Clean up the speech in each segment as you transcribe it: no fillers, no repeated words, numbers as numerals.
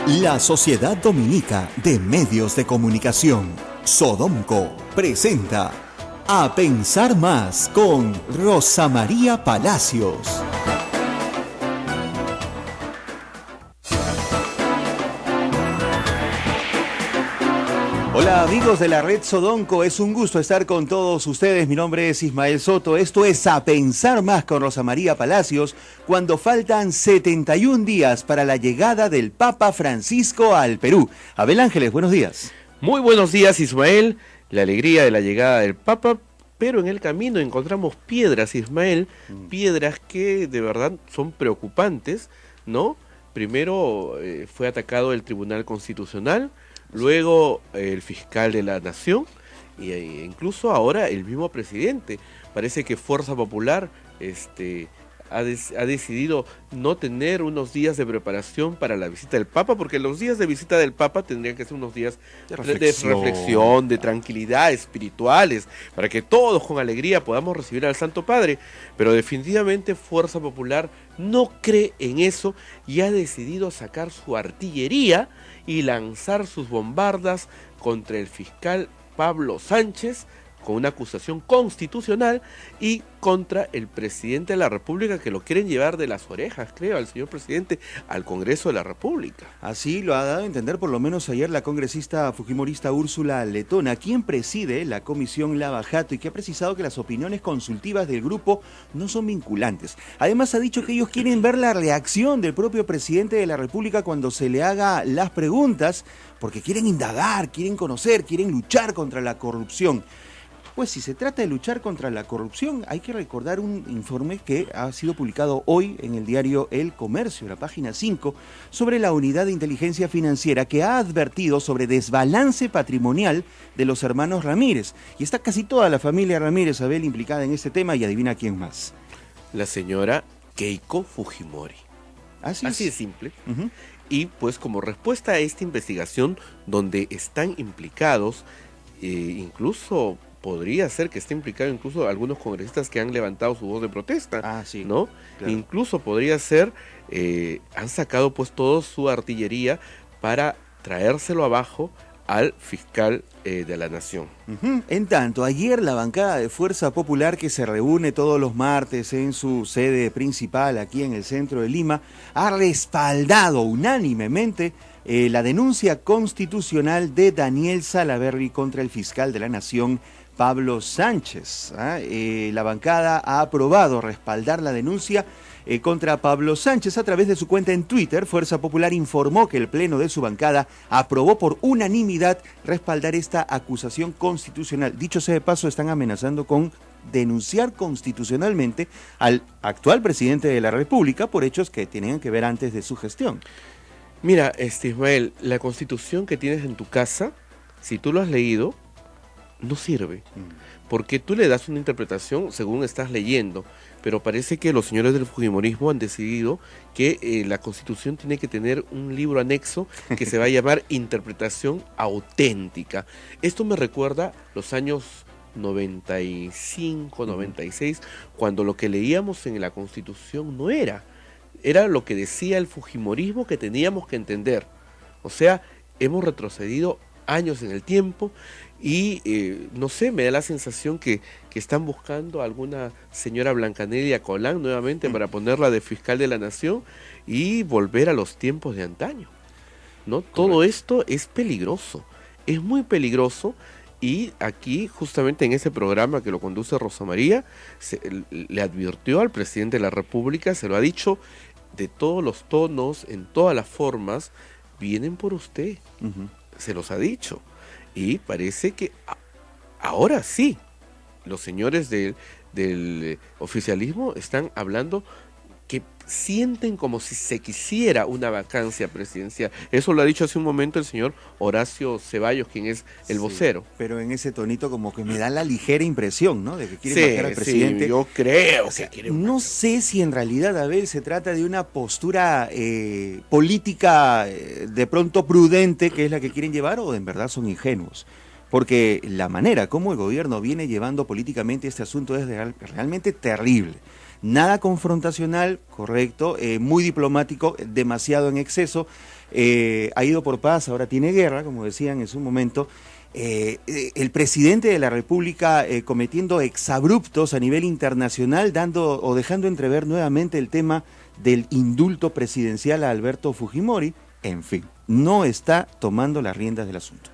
La Sociedad Dominica de Medios de Comunicación, Sodomco, presenta A Pensar Más con Rosa María Palacios. Hola amigos de la red Sodomco, es un gusto estar con todos ustedes. Mi nombre es Ismael Soto. Esto es A Pensar Más con Rosa María Palacios, cuando faltan 71 días para la llegada del Papa Francisco al Perú. Abel Ángeles, buenos días. Muy buenos días, Ismael. La alegría de la llegada del Papa, pero en el camino encontramos piedras, Ismael, piedras que de verdad son preocupantes, ¿no? Primero fue atacado el Tribunal Constitucional, luego el fiscal de la Nación e incluso ahora el mismo presidente. Parece que Fuerza Popular ha decidido no tener unos días de preparación para la visita del Papa, porque los días de visita del Papa tendrían que ser unos días de reflexión, de tranquilidad, espirituales, para que todos con alegría podamos recibir al Santo Padre. Pero definitivamente Fuerza Popular no cree en eso y ha decidido sacar su artillería y lanzar sus bombardas contra el fiscal Pablo Sánchez, con una acusación constitucional, y contra el presidente de la República, que lo quieren llevar de las orejas, creo, al señor presidente, al Congreso de la República. Así lo ha dado a entender por lo menos ayer la congresista fujimorista Úrsula Letona, quien preside la comisión Lava Jato y que ha precisado que las opiniones consultivas del grupo no son vinculantes. Además ha dicho que ellos quieren ver la reacción del propio presidente de la República cuando se le haga las preguntas, porque quieren indagar, quieren conocer, quieren luchar contra la corrupción. Pues si se trata de luchar contra la corrupción, hay que recordar un informe que ha sido publicado hoy en el diario El Comercio, la página 5, sobre la Unidad de Inteligencia Financiera, que ha advertido sobre desbalance patrimonial de los hermanos Ramírez. Y está casi toda la familia Ramírez, Abel, implicada en este tema, y adivina quién más. La señora Keiko Fujimori. Así de simple. Y pues como respuesta a esta investigación, donde están implicados, incluso podría ser que esté implicado incluso algunos congresistas que han levantado su voz de protesta, ¿no? Claro. Incluso podría ser, han sacado pues toda su artillería para traérselo abajo al fiscal de la Nación. En tanto, ayer la bancada de Fuerza Popular, que se reúne todos los martes en su sede principal aquí en el centro de Lima, ha respaldado unánimemente la denuncia constitucional de Daniel Salaverry contra el fiscal de la Nación, Pablo Sánchez. La bancada ha aprobado respaldar la denuncia contra Pablo Sánchez. A través de su cuenta en Twitter, Fuerza Popular informó que el pleno de su bancada aprobó por unanimidad respaldar esta acusación constitucional. Dicho sea de paso, están amenazando con denunciar constitucionalmente al actual presidente de la República por hechos que tenían que ver antes de su gestión. Mira, Ismael, la Constitución que tienes en tu casa, si tú lo has leído, no sirve, porque tú le das una interpretación según estás leyendo, pero parece que los señores del fujimorismo han decidido que la Constitución tiene que tener un libro anexo que se va a llamar Interpretación Auténtica. Esto me recuerda los años 95, 96, cuando lo que leíamos en la Constitución no era lo que decía el fujimorismo que teníamos que entender. O sea, hemos retrocedido años en el tiempo y no sé, me da la sensación que están buscando a alguna señora Blancanelia Colán nuevamente para ponerla de fiscal de la Nación y volver a los tiempos de antaño, ¿no? Correcto. Todo esto es peligroso, es muy peligroso, y aquí justamente en ese programa que lo conduce Rosa María le advirtió al presidente de la República, se lo ha dicho de todos los tonos, en todas las formas: vienen por usted. Se los ha dicho, y parece que ahora sí los señores del oficialismo están hablando que sienten como si se quisiera una vacancia presidencial. Eso lo ha dicho hace un momento el señor Horacio Ceballos, quien es el vocero. Pero en ese tonito como que me da la ligera impresión, ¿no?, de que quieren vacar al presidente. Sí, yo creo que quieren. No sé si en realidad, Abel, se trata de una postura política de pronto prudente, que es la que quieren llevar, o en verdad son ingenuos. Porque la manera como el gobierno viene llevando políticamente este asunto es realmente terrible. Nada confrontacional, correcto, muy diplomático, demasiado en exceso. Ha ido por paz, ahora tiene guerra, como decían en su momento. El presidente de la República cometiendo exabruptos a nivel internacional, dando o dejando entrever nuevamente el tema del indulto presidencial a Alberto Fujimori. En fin, no está tomando las riendas del asunto.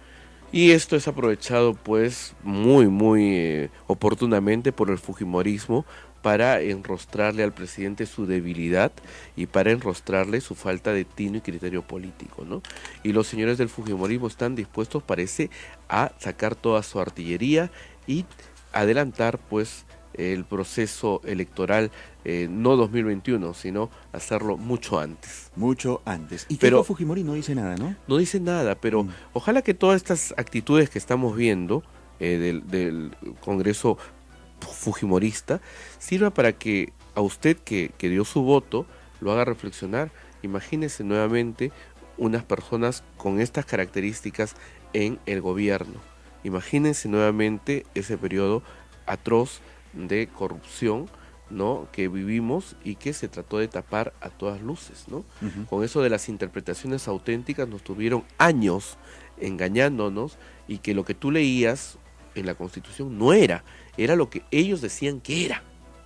Y esto es aprovechado pues muy oportunamente por el fujimorismo para enrostrarle al presidente su debilidad y para enrostrarle su falta de tino y criterio político, ¿no? Y los señores del fujimorismo están dispuestos, parece, a sacar toda su artillería y adelantar pues el proceso electoral, no 2021, sino hacerlo mucho antes. Mucho antes. Y pero Keiko Fujimori no dice nada, ¿no? No dice nada, pero ojalá que todas estas actitudes que estamos viendo del Congreso fujimorista sirva para que a usted que dio su voto lo haga reflexionar. Imagínese nuevamente unas personas con estas características en el gobierno. Imagínense nuevamente ese periodo atroz de corrupción, ¿no?, que vivimos y que se trató de tapar a todas luces, ¿no? Con eso de las interpretaciones auténticas nos tuvieron años engañándonos, y que lo que tú leías en la Constitución no era lo que ellos decían que era,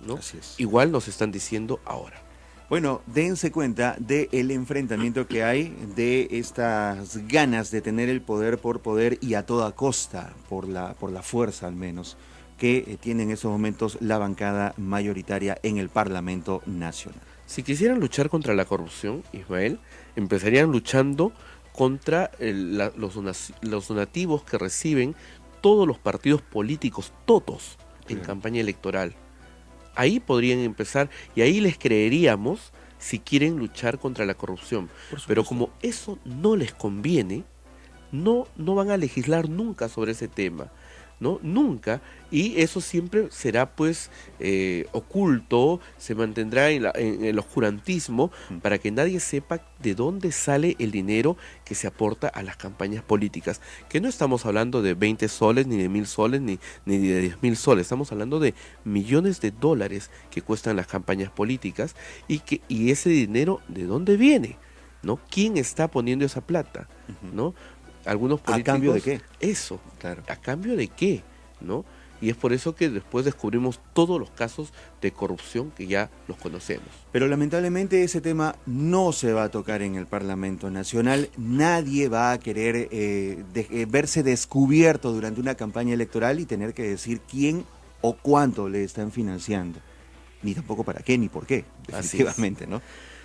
¿no? Así es. Igual nos están diciendo ahora. Bueno, dense cuenta del enfrentamiento que hay, de estas ganas de tener el poder por poder y a toda costa, por la fuerza al menos, que tiene en estos momentos la bancada mayoritaria en el Parlamento Nacional. Si quisieran luchar contra la corrupción, Ismael, empezarían luchando contra los donativos que reciben todos los partidos políticos, todos, en campaña electoral. Ahí podrían empezar y ahí les creeríamos si quieren luchar contra la corrupción. Pero como eso no les conviene, no van a legislar nunca sobre ese tema, ¿no? Nunca, y eso siempre será pues oculto, se mantendrá en el oscurantismo para que nadie sepa de dónde sale el dinero que se aporta a las campañas políticas, que no estamos hablando de 20 soles, ni de 1000 soles, ni de 10,000 soles, estamos hablando de millones de dólares que cuestan las campañas políticas, y ese dinero, ¿de dónde viene? ¿No? ¿Quién está poniendo esa plata? ¿No? Algunos políticos, ¿a cambio de qué? Eso, claro. ¿A cambio de qué? ¿No? Y es por eso que después descubrimos todos los casos de corrupción que ya los conocemos. Pero lamentablemente ese tema no se va a tocar en el Parlamento Nacional. Nadie va a querer verse descubierto durante una campaña electoral y tener que decir quién o cuánto le están financiando. Ni tampoco para qué, ni por qué, definitivamente, ¿no?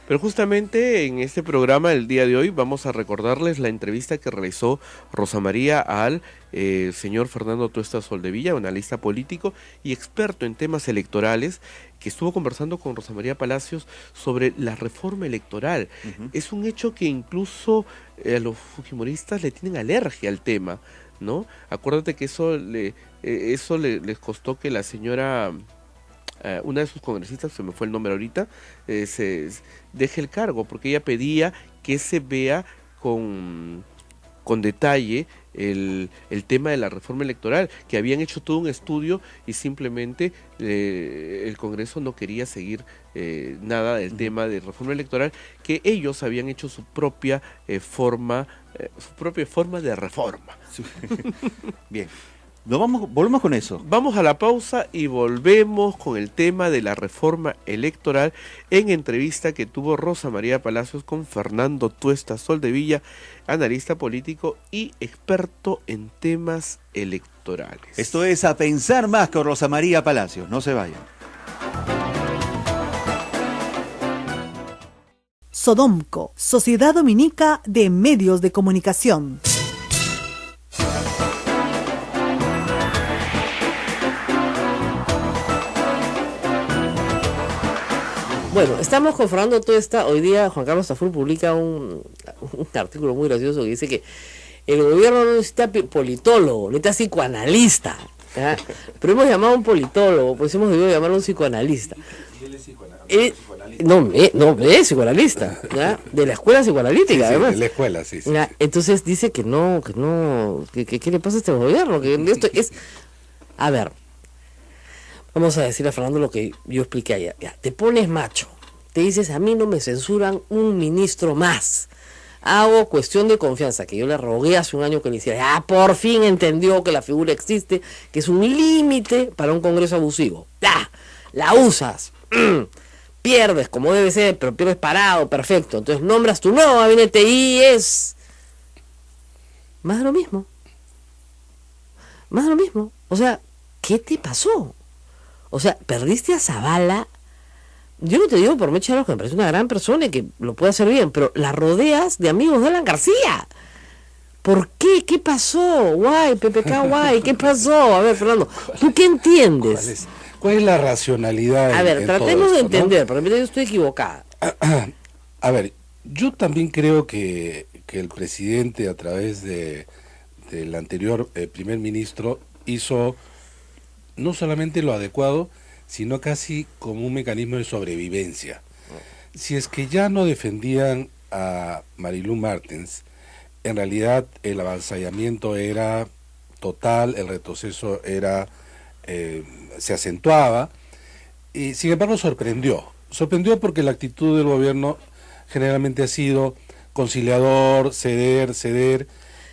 Pero justamente en este programa el día de hoy vamos a recordarles la entrevista que realizó Rosa María al señor Fernando Tuesta Soldevilla, analista político y experto en temas electorales, que estuvo conversando con Rosa María Palacios sobre la reforma electoral. Es un hecho que incluso a los fujimoristas le tienen alergia al tema, ¿no? Acuérdate que eso les costó que la señora... una de sus congresistas, se me fue el nombre ahorita, se deje el cargo, porque ella pedía que se vea con detalle el tema de la reforma electoral, que habían hecho todo un estudio y simplemente el Congreso no quería seguir nada del tema de reforma electoral, que ellos habían hecho su propia forma de reforma. Bien. Volvemos con eso. Vamos a la pausa y volvemos con el tema de la reforma electoral en entrevista que tuvo Rosa María Palacios con Fernando Tuesta Soldevilla, analista político y experto en temas electorales. Esto es A Pensar Más con Rosa María Palacios. No se vayan. Sodomco, Sociedad Dominica de Medios de Comunicación. Bueno, estamos con Fernando Tuesta. Hoy día Juan Carlos Tafur publica un artículo muy gracioso que dice que el gobierno no necesita politólogo, necesita psicoanalista, ¿ya? Pero hemos llamado a un politólogo, pues hemos debido llamarlo a un psicoanalista. ¿Él es psicoanalista? No es psicoanalista, ¿ya? De la escuela psicoanalítica, sí, además. De la escuela, sí. Entonces dice que ¿qué le pasa a este gobierno? Que esto es... A ver, Vamos a decirle a Fernando lo que yo expliqué ayer. Ya, te pones macho, te dices, a mí no me censuran un ministro más. Hago cuestión de confianza, que yo le rogué hace un año que le hiciera. Por fin entendió que la figura existe, que es un límite para un Congreso abusivo. Ya, la usas. Pierdes como debe ser, pero pierdes parado, perfecto. Entonces nombras tu nuevo gabinete y es más de lo mismo. Más de lo mismo. O sea, ¿qué te pasó? O sea, perdiste a Zavala. Yo no te digo por Mecha López, que me parece una gran persona y que lo puede hacer bien, pero la rodeas de amigos de Alan García. ¿Por qué? ¿Qué pasó? Guay, PPK, guay, ¿qué pasó? A ver, Fernando, ¿tú qué entiendes? ¿Cuál es la racionalidad? A ver, tratemos de entender, porque yo estoy equivocada. A ver, yo también creo que el presidente, a través del anterior primer ministro, hizo no solamente lo adecuado, sino casi como un mecanismo de sobrevivencia. Si es que ya no defendían a Marilu Martens, en realidad el avasallamiento era total, el retroceso era se acentuaba, y sin embargo sorprendió porque la actitud del gobierno generalmente ha sido conciliador, ceder,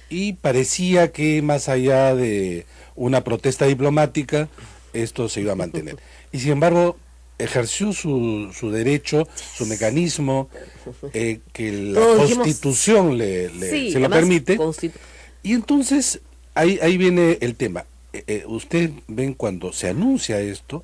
y parecía que más allá de una protesta diplomática, esto se iba a mantener. Y sin embargo, ejerció su derecho, su mecanismo, que la Constitución se lo permite. Y entonces, ahí viene el tema. Ustedes ven cuando se anuncia esto,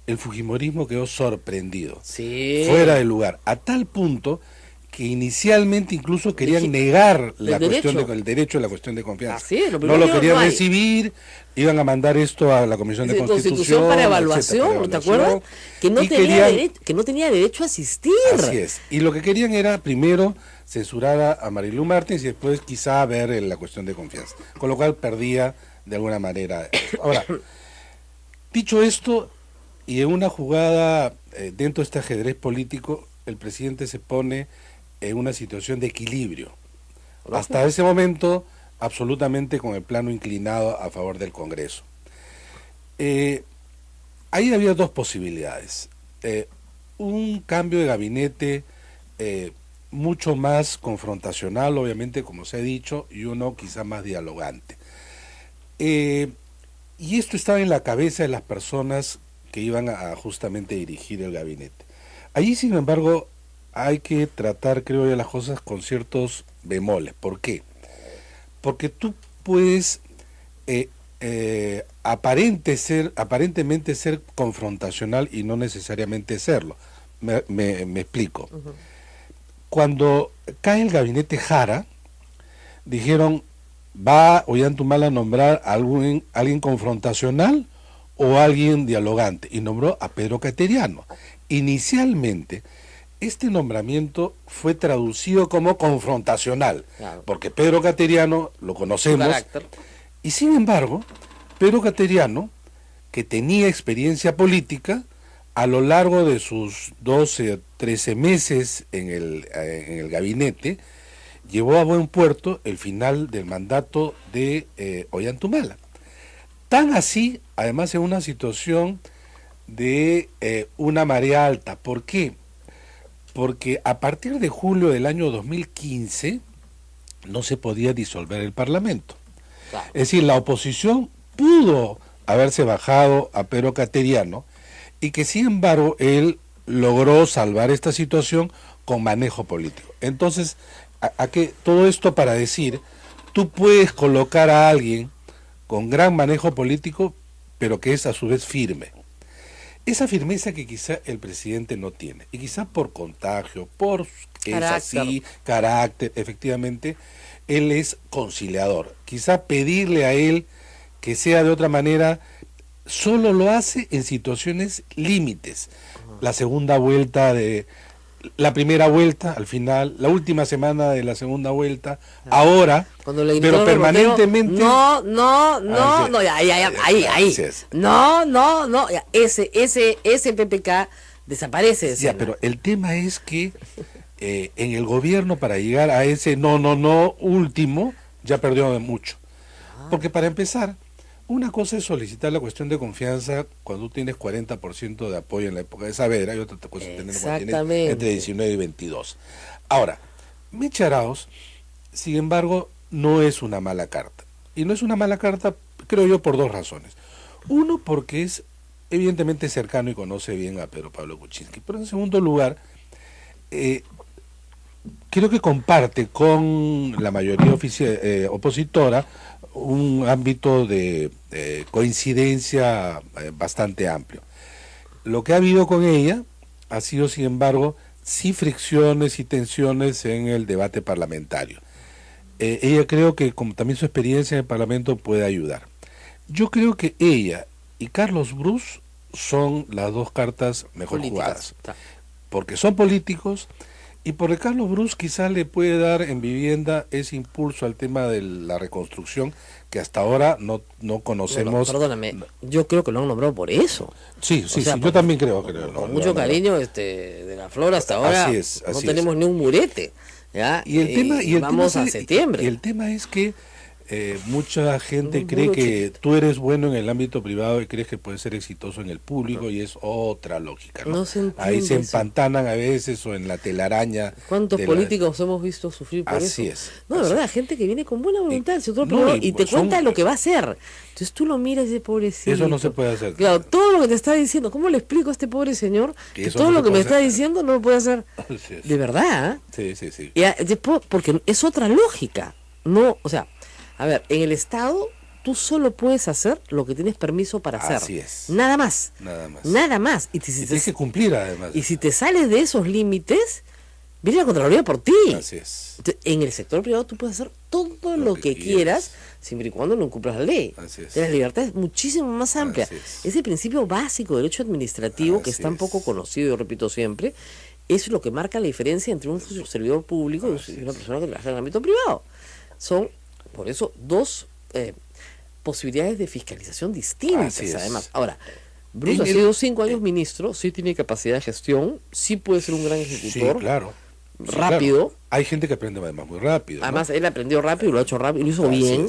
el fujimorismo quedó sorprendido, fuera de lugar, a tal punto que inicialmente incluso querían negar el derecho a la cuestión de confianza. No lo querían recibir, iban a mandar esto a la Comisión de Constitución para evaluación, ¿te acuerdas? Que no tenía derecho a asistir. Así es. Y lo que querían era primero censurar a Marilu Martens y después quizá ver la cuestión de confianza, con lo cual perdía de alguna manera. Ahora, dicho esto, y en una jugada dentro de este ajedrez político, el presidente se pone en una situación de equilibrio. Hasta ese momento, absolutamente con el plano inclinado a favor del Congreso. Ahí había dos posibilidades. Un cambio de gabinete mucho más confrontacional, obviamente, como se ha dicho, y uno quizá más dialogante. Y esto estaba en la cabeza de las personas que iban a justamente dirigir el gabinete. Allí, sin embargo, hay que tratar, creo yo, las cosas con ciertos bemoles. ¿Por qué? Porque tú puedes aparentemente ser confrontacional y no necesariamente serlo. Me explico. Cuando cae el gabinete Jara, dijeron, ¿va Ollantaytamala a nombrar a alguien confrontacional o alguien dialogante? Y nombró a Pedro Cateriano. Inicialmente, este nombramiento fue traducido como confrontacional, porque Pedro Cateriano lo conocemos, y sin embargo, Pedro Cateriano, que tenía experiencia política, a lo largo de sus 12 o 13 meses en el gabinete, llevó a buen puerto el final del mandato de Ollantaytamala. Tan así, además, en una situación de una marea alta. ¿Por qué? Porque a partir de julio del año 2015 no se podía disolver el Parlamento. Es decir, la oposición pudo haberse bajado a Pedro Cateriano y que sin embargo él logró salvar esta situación con manejo político. Entonces, todo esto para decir, tú puedes colocar a alguien con gran manejo político, pero que es a su vez firme. Esa firmeza que quizá el presidente no tiene, y quizá por contagio, por carácter, efectivamente, él es conciliador. Quizá pedirle a él que sea de otra manera, solo lo hace en situaciones límites. La segunda vuelta la primera vuelta al final, la última semana de la segunda vuelta, ahora, pero permanentemente. Ese PPK desaparece. Ya, pero el tema es que en el gobierno, para llegar a ese último, ya perdió mucho. Porque para empezar, una cosa es solicitar la cuestión de confianza cuando tú tienes 40% de apoyo en la época de Saavedra, y otra cosa es tener cuando tienes entre 19 y 22. Ahora, Meche Arauz, sin embargo, no es una mala carta. Y no es una mala carta, creo yo, por dos razones. Uno, porque es evidentemente cercano y conoce bien a Pedro Pablo Kuczynski. Pero en segundo lugar, creo que comparte con la mayoría opositora un ámbito de coincidencia bastante amplio. Lo que ha habido con ella ha sido, sin embargo, sí fricciones y tensiones en el debate parlamentario. Ella creo que como también su experiencia en el Parlamento puede ayudar. Yo creo que ella y Carlos Brus son las dos cartas mejor jugadas, porque son políticos y porque Carlos Brus quizás le puede dar en vivienda ese impulso al tema de la reconstrucción que hasta ahora no conocemos. No, perdóname, yo creo que lo han nombrado por eso. Sí, sí, sí, yo también creo que con mucho cariño de la Flor hasta ahora así no tenemos ni un murete. ¿Ya? Y el tema, vamos a septiembre. Y el tema es que mucha gente cree que tú eres bueno en el ámbito privado y crees que puedes ser exitoso en el público, y es otra lógica, ¿no? Ahí se empantanan a veces, o en la telaraña. ¿Cuántos políticos hemos visto sufrir por eso? Así es. No, de verdad, gente que viene con buena voluntad del sector privado y te cuenta lo que va a hacer. Entonces tú lo miras y dices, pobrecito. Eso no se puede hacer. Claro, todo lo que te está diciendo, ¿cómo le explico a este pobre señor que todo lo que me está diciendo no lo puede hacer? De verdad. Sí, sí, sí. Y después, porque es otra lógica. No, o sea, a ver, en el Estado tú solo puedes hacer lo que tienes permiso para hacer. Así es. Nada más. Nada más. Nada más. Y tienes que cumplir además. Y si te sales de esos límites, viene la Contraloría por ti. Así es. En el sector privado tú puedes hacer todo lo que quieras, siempre y cuando no incumplas la ley. Así es. La libertad es muchísimo más amplia. Ese principio básico de derecho administrativo, que es tan poco conocido, yo repito siempre, es lo que marca la diferencia entre un servidor público y una persona que trabaja en el ámbito privado. Son, por eso, dos posibilidades de fiscalización distintas, además. Ahora, Bruce ha sido 5 años ministro, sí tiene capacidad de gestión, sí puede ser un gran ejecutor. Sí, claro. Rápido. Claro. Hay gente que aprende además muy rápido. Además, él aprendió rápido, lo ha hecho rápido, lo hizo bien.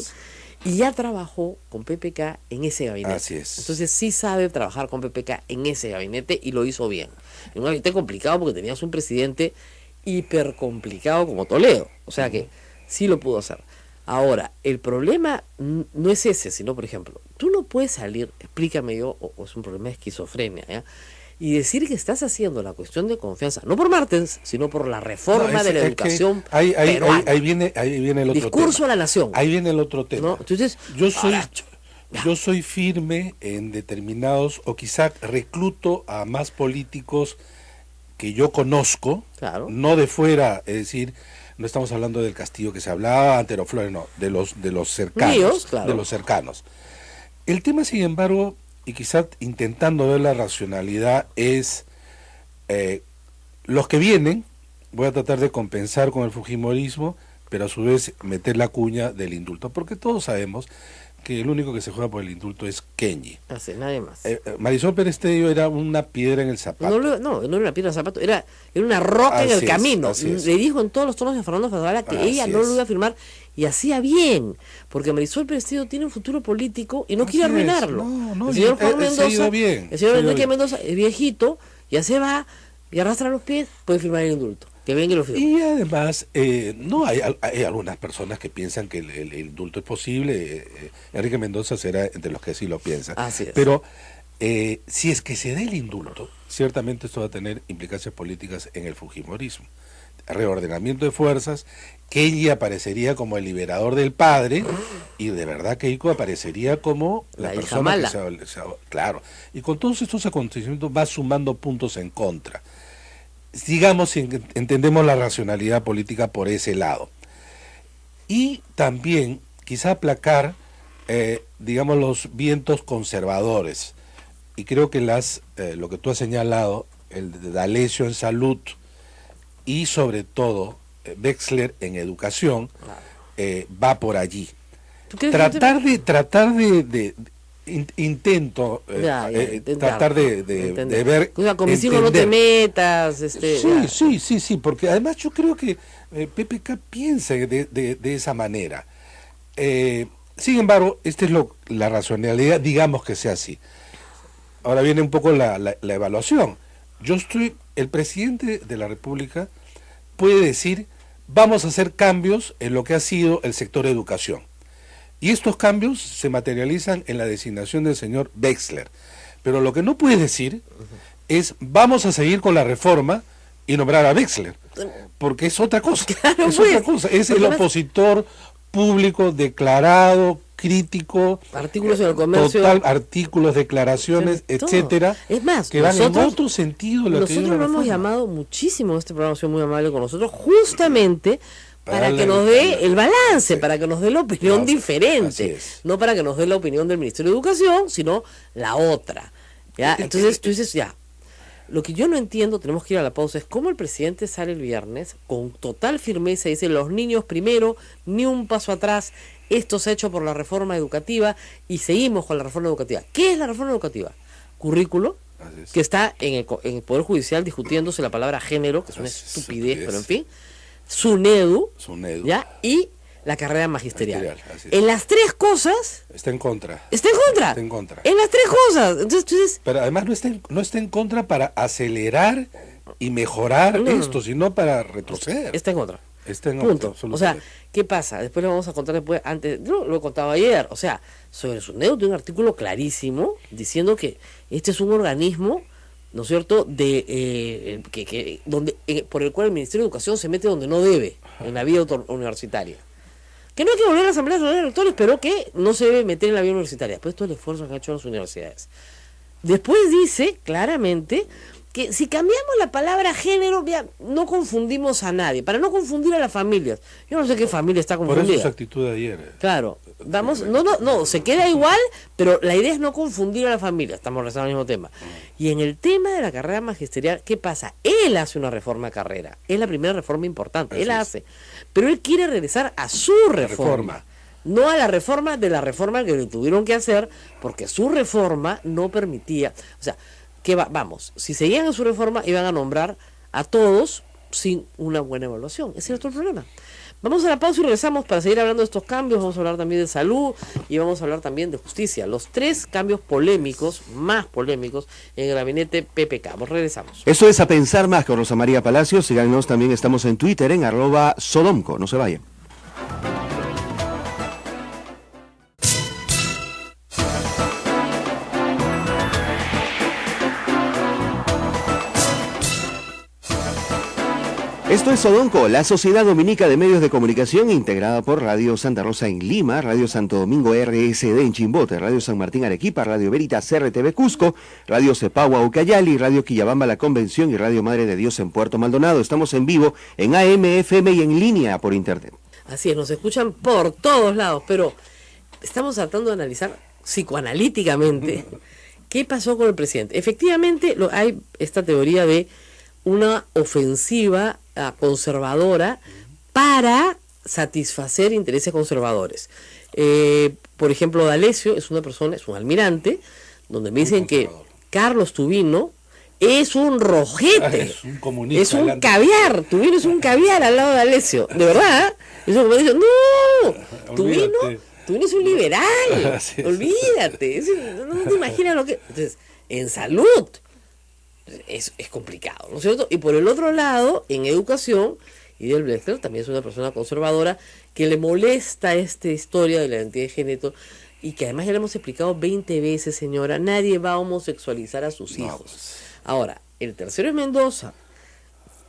Y ya trabajó con PPK en ese gabinete. Así es. Entonces sí sabe trabajar con PPK en ese gabinete y lo hizo bien. En un gabinete complicado porque tenías un presidente hiper complicado como Toledo. O sea que sí lo pudo hacer. Ahora, el problema no es ese, sino, por ejemplo, tú no puedes salir, explícame yo, o es un problema de esquizofrenia, ¿ya? Y decir que estás haciendo la cuestión de confianza, no por Martens, sino por la reforma de la educación peruana. Ahí viene el otro discurso tema. A la nación. Ahí viene el otro tema. ¿No? Entonces, yo soy firme en determinados, o quizá recluto a más políticos que yo conozco, no de fuera, es decir, no estamos hablando del Castillo que se hablaba, Antero Flores, no, de los cercanos, míos, claro. De los cercanos. El tema, sin embargo, y quizás intentando ver la racionalidad, es los que vienen, voy a tratar de compensar con el fujimorismo, pero a su vez meter la cuña del indulto, porque todos sabemos que el único que se juega por el indulto es Kenji. Así, nadie más. Marisol Pérez Tello era una piedra en el zapato. No era una piedra en el zapato, era una roca en el camino. Le dijo en todos los tonos a Fernando Fabiola que ella no lo iba a firmar, y hacía bien, porque Marisol Pérez Tello tiene un futuro político y no quiere arruinarlo. El señor Juan Mendoza, el señor Enrique Mendoza es viejito, ya se va y arrastra los pies, puede firmar el indulto. Que venga y lo firme. Y además, no hay algunas personas que piensan que el indulto es posible. Enrique Mendoza será entre los que sí lo piensan. Así es. Pero si es que se da el indulto, ciertamente esto va a tener implicancias políticas en el fujimorismo. Reordenamiento de fuerzas, Kenji aparecería como el liberador del padre, y de verdad Keiko aparecería como la persona que claro. Y con todos estos acontecimientos va sumando puntos en contra. Digamos, si entendemos la racionalidad política por ese lado. Y también quizá aplacar, digamos, los vientos conservadores. Y creo que lo que tú has señalado, el de D'Alessio en salud y sobre todo Wexler en educación, va por allí. Tratar de intento tratar de ver, o sea, con mis hijos no te metas, sí, porque además yo creo que PPK piensa de esa manera. Sin embargo, esta es la racionalidad, digamos que sea así. Ahora viene un poco la evaluación. El presidente de la República puede decir, vamos a hacer cambios en lo que ha sido el sector educación. Y estos cambios se materializan en la designación del señor Wexler. Pero lo que no puede decir es, vamos a seguir con la reforma y nombrar a Wexler. Porque es otra cosa. Claro, es pues. otra cosa. Es el opositor público declarado, crítico, Artículos en el comercio. total, artículos, declaraciones, Todo. etcétera, Es más, que van en nosotros- otro sentido de lo que Nosotros dice lo la hemos reforma. llamado muchísimo, este programa ha sido muy amable con nosotros, justamente Para para que darle- nos dé el balance, Sí. para que nos dé la opinión No, así diferente, es. no para que nos dé la opinión del Ministerio de Educación, sino la otra. ¿Ya? Entonces tú dices, ya, lo que yo no entiendo, tenemos que ir a la pausa, es cómo el presidente sale el viernes con total firmeza y dice, los niños primero, ni un paso atrás, esto se ha hecho por la reforma educativa y seguimos con la reforma educativa. ¿Qué es la reforma educativa? Currículo, Así es. que está en el Poder Judicial discutiéndose la palabra género, que es una Así es, estupidez, estupidez. pero en fin, SUNEDU, SUNEDU. ¿ya? Y la carrera magisterial. Magisterial, así es. En las tres cosas Está en contra. está en contra. Está en contra. En las tres cosas. Entonces tú dices, Pero además no está en contra para acelerar y mejorar No. esto, sino para retroceder. está en contra. Está en Punto. contra, O sea, absolutamente. ¿qué pasa? Después lo vamos a contar después, antes, lo he contado ayer, o sea, sobre SUNEDU tiene un artículo clarísimo diciendo que este es un organismo, ¿no es cierto?, por el cual el Ministerio de Educación se mete donde no debe, en la vida universitaria. Que no hay que volver a la Asamblea de los Rectores, pero que no se debe meter en la vida universitaria. Pues todo el esfuerzo que han hecho las universidades. Después dice claramente que si cambiamos la palabra género, ya no confundimos a nadie, para no confundir a las familias. Yo no sé qué familia está Por eso confundida. su actitud de ayer. Claro, vamos, no, se queda igual, pero la idea es no confundir a la familia, estamos rezando el mismo tema. Y en el tema de la carrera magisterial, ¿qué pasa? Él hace una reforma de carrera, es la primera reforma importante, él Así la es. hace, pero él quiere regresar a su reforma. No a la reforma de la reforma que le tuvieron que hacer, porque su reforma no permitía, o sea, vamos, si seguían en su reforma iban a nombrar a todos sin una buena evaluación. Ese es otro problema. Vamos a la pausa y regresamos para seguir hablando de estos cambios. Vamos a hablar también de salud y vamos a hablar también de justicia. Los tres cambios polémicos, más polémicos, en el gabinete PPK. Regresamos. Esto es A Pensar Más con Rosa María Palacios. Síganos, también estamos en Twitter en @sodomco. No se vayan. Esto es Sodonco, la Sociedad Dominica de Medios de Comunicación, integrada por Radio Santa Rosa en Lima, Radio Santo Domingo RSD en Chimbote, Radio San Martín Arequipa, Radio Veritas RTV Cusco, Radio Cepagua Ucayali, Radio Quillabamba La Convención y Radio Madre de Dios en Puerto Maldonado. Estamos en vivo en AM, FM y en línea por internet. Así es, nos escuchan por todos lados, pero estamos tratando de analizar psicoanalíticamente qué pasó con el presidente. Efectivamente, hay esta teoría de una ofensiva conservadora para satisfacer intereses conservadores. Por ejemplo, D'Alessio es un almirante, donde me dicen que Carlos Tubino es un rojete, Es un comunista. es un adelante. caviar, Tubino es un caviar al lado de D'Alessio, de verdad. Eso como dicen, no, Olvídate. Tubino es un liberal, Así es. olvídate, no te imaginas lo que... Entonces, en salud es complicado, ¿no es cierto? Y por el otro lado, en educación, Idel Wexler también es una persona conservadora que le molesta esta historia de la identidad de género y que además ya le hemos explicado 20 veces, señora, nadie va a homosexualizar a sus No, hijos. pues. Ahora, el tercero es Mendoza.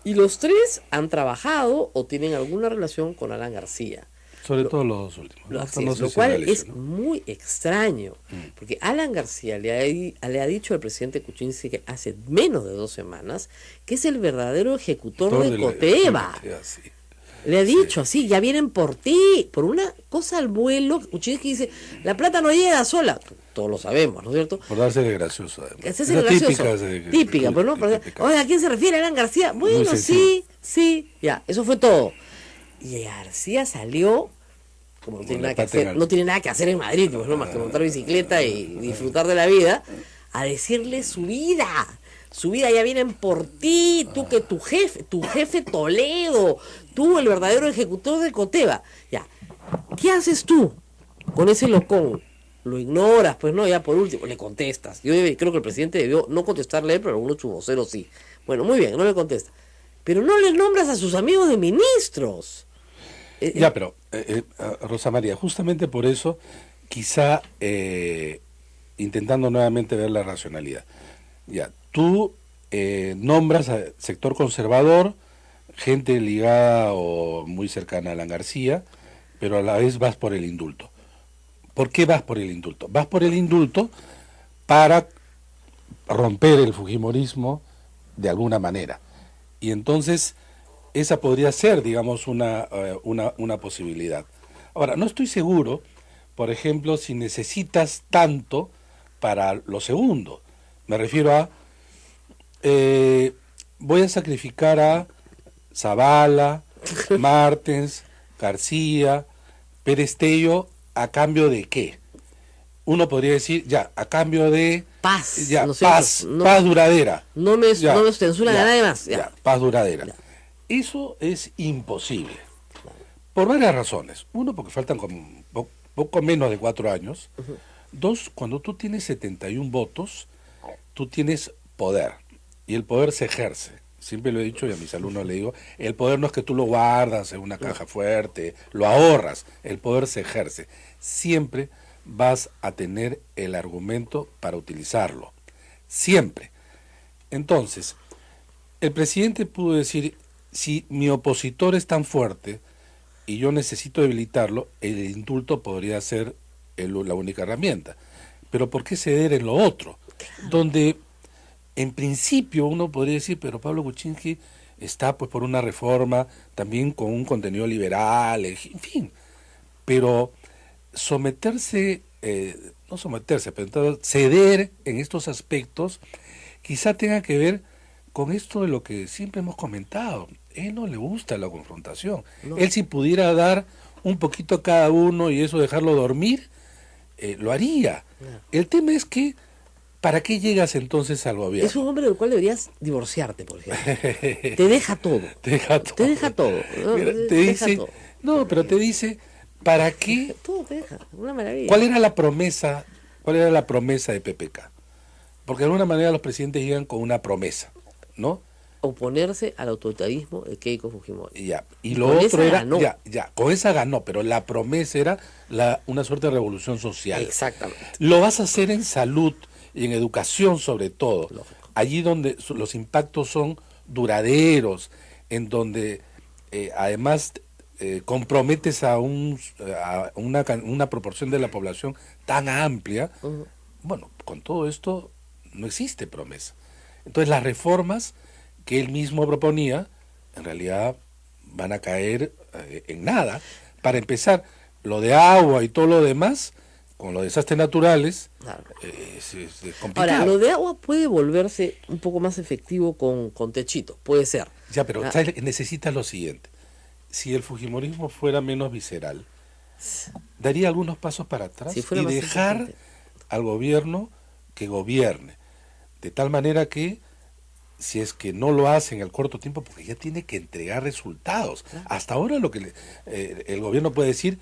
Y los tres han trabajado o tienen alguna relación con Alan García. Sobre todo los dos últimos. ¿no? Así No es, sé lo si cual D'Alessio, es ¿no? muy extraño, porque Alan García le ha dicho al presidente Kuczynski que hace menos de 2 semanas que es el verdadero ejecutor de Coteva. Sí. Le ha dicho así, ya vienen por ti, por una cosa al vuelo. Kuczynski dice, la plata no llega sola. Todos lo sabemos, ¿no es cierto? Por darse de gracioso, además. Esa es Esa gracioso. Típica, pero no. típica. Oye, ¿a quién se refiere Alan García? Bueno, sencillo. sí, ya, eso fue todo. Y García salió, como no tiene Con nada la que pata en hacer, alto. no tiene nada que hacer en Madrid, pues no más que montar bicicleta y disfrutar de la vida, a decirle su vida ya vienen por ti, tú que tu jefe Toledo, tú el verdadero ejecutor de Coteva. Ya, ¿qué haces tú? con ese locón, lo ignoras, pues no, ya por último, le contestas. Yo creo que el presidente debió no contestarle, pero algunos su vocero sí. Bueno, muy bien, no le contesta. Pero no le nombras a sus amigos de ministros. Ya, pero, Rosa María, justamente por eso, quizá intentando nuevamente ver la racionalidad. Ya, tú nombras al sector conservador, gente ligada o muy cercana a Alan García, pero a la vez vas por el indulto. ¿Por qué vas por el indulto? Vas por el indulto para romper el fujimorismo de alguna manera. Y entonces esa podría ser, digamos, una posibilidad. Ahora, no estoy seguro, por ejemplo, si necesitas tanto para lo segundo. Me refiero a, voy a sacrificar a Zavala, Martens, García, Pérez Tello, ¿a cambio de qué? Uno podría decir, ya, a cambio de paz, ya, ¿no es paz, cierto? No, paz duradera. No me Ya, censuran ya, a nadie más. ya, Ya. paz duradera. Ya. Eso es imposible. Por varias razones. Uno, porque faltan como poco menos de 4 años. Dos, cuando tú tienes 71 votos, tú tienes poder. Y el poder se ejerce. Siempre lo he dicho y a mis alumnos le digo, el poder no es que tú lo guardas en una caja fuerte, lo ahorras, el poder se ejerce. Siempre vas a tener el argumento para utilizarlo. Siempre. Entonces, el presidente pudo decir, si mi opositor es tan fuerte y yo necesito debilitarlo, el indulto podría ser la única herramienta. Pero ¿por qué ceder en lo otro? Donde en principio uno podría decir, pero Pablo Kuczynski está pues por una reforma también con un contenido liberal, en fin, pero someterse, no someterse, pero entonces ceder en estos aspectos quizá tenga que ver con esto de lo que siempre hemos comentado. Él no le gusta la confrontación. No. Él si pudiera dar un poquito a cada uno y eso dejarlo dormir, lo haría. No. El tema es que, ¿para qué llegas entonces al gobierno? Es un hombre del cual deberías divorciarte, por ejemplo. Te deja todo. Te deja todo. Te deja todo. ¿No? Mira, te deja dice, todo. no, pero te dice, ¿para qué? Todo te deja. Una maravilla. ¿Cuál era la promesa? ¿Cuál era la promesa de PPK? Porque de alguna manera los presidentes llegan con una promesa, ¿no? Oponerse al autoritarismo de Keiko Fujimori. Y ya. Y Y lo con otro esa era, ganó. ya, con esa ganó, pero la promesa era una suerte de revolución social. Exactamente. Lo vas a hacer en salud y en educación sobre todo. Lógico. Allí donde los impactos son duraderos, en donde además comprometes a una proporción de la población tan amplia. Ujú. Bueno, con todo esto no existe promesa. Entonces las reformas que él mismo proponía, en realidad van a caer en nada. Para empezar, lo de agua y todo lo demás, con los desastres naturales, Claro. es complicado. Ahora, lo de agua puede volverse un poco más efectivo con techito, puede ser. Ya, pero Ah. ¿sabes? Necesitas lo siguiente. Si el fujimorismo fuera menos visceral, daría algunos pasos para atrás Si fuera y más dejar inteligente. al gobierno que gobierne. De tal manera que, si es que no lo hace en el corto tiempo, porque ya tiene que entregar resultados. Claro. Hasta ahora lo que el gobierno puede decir,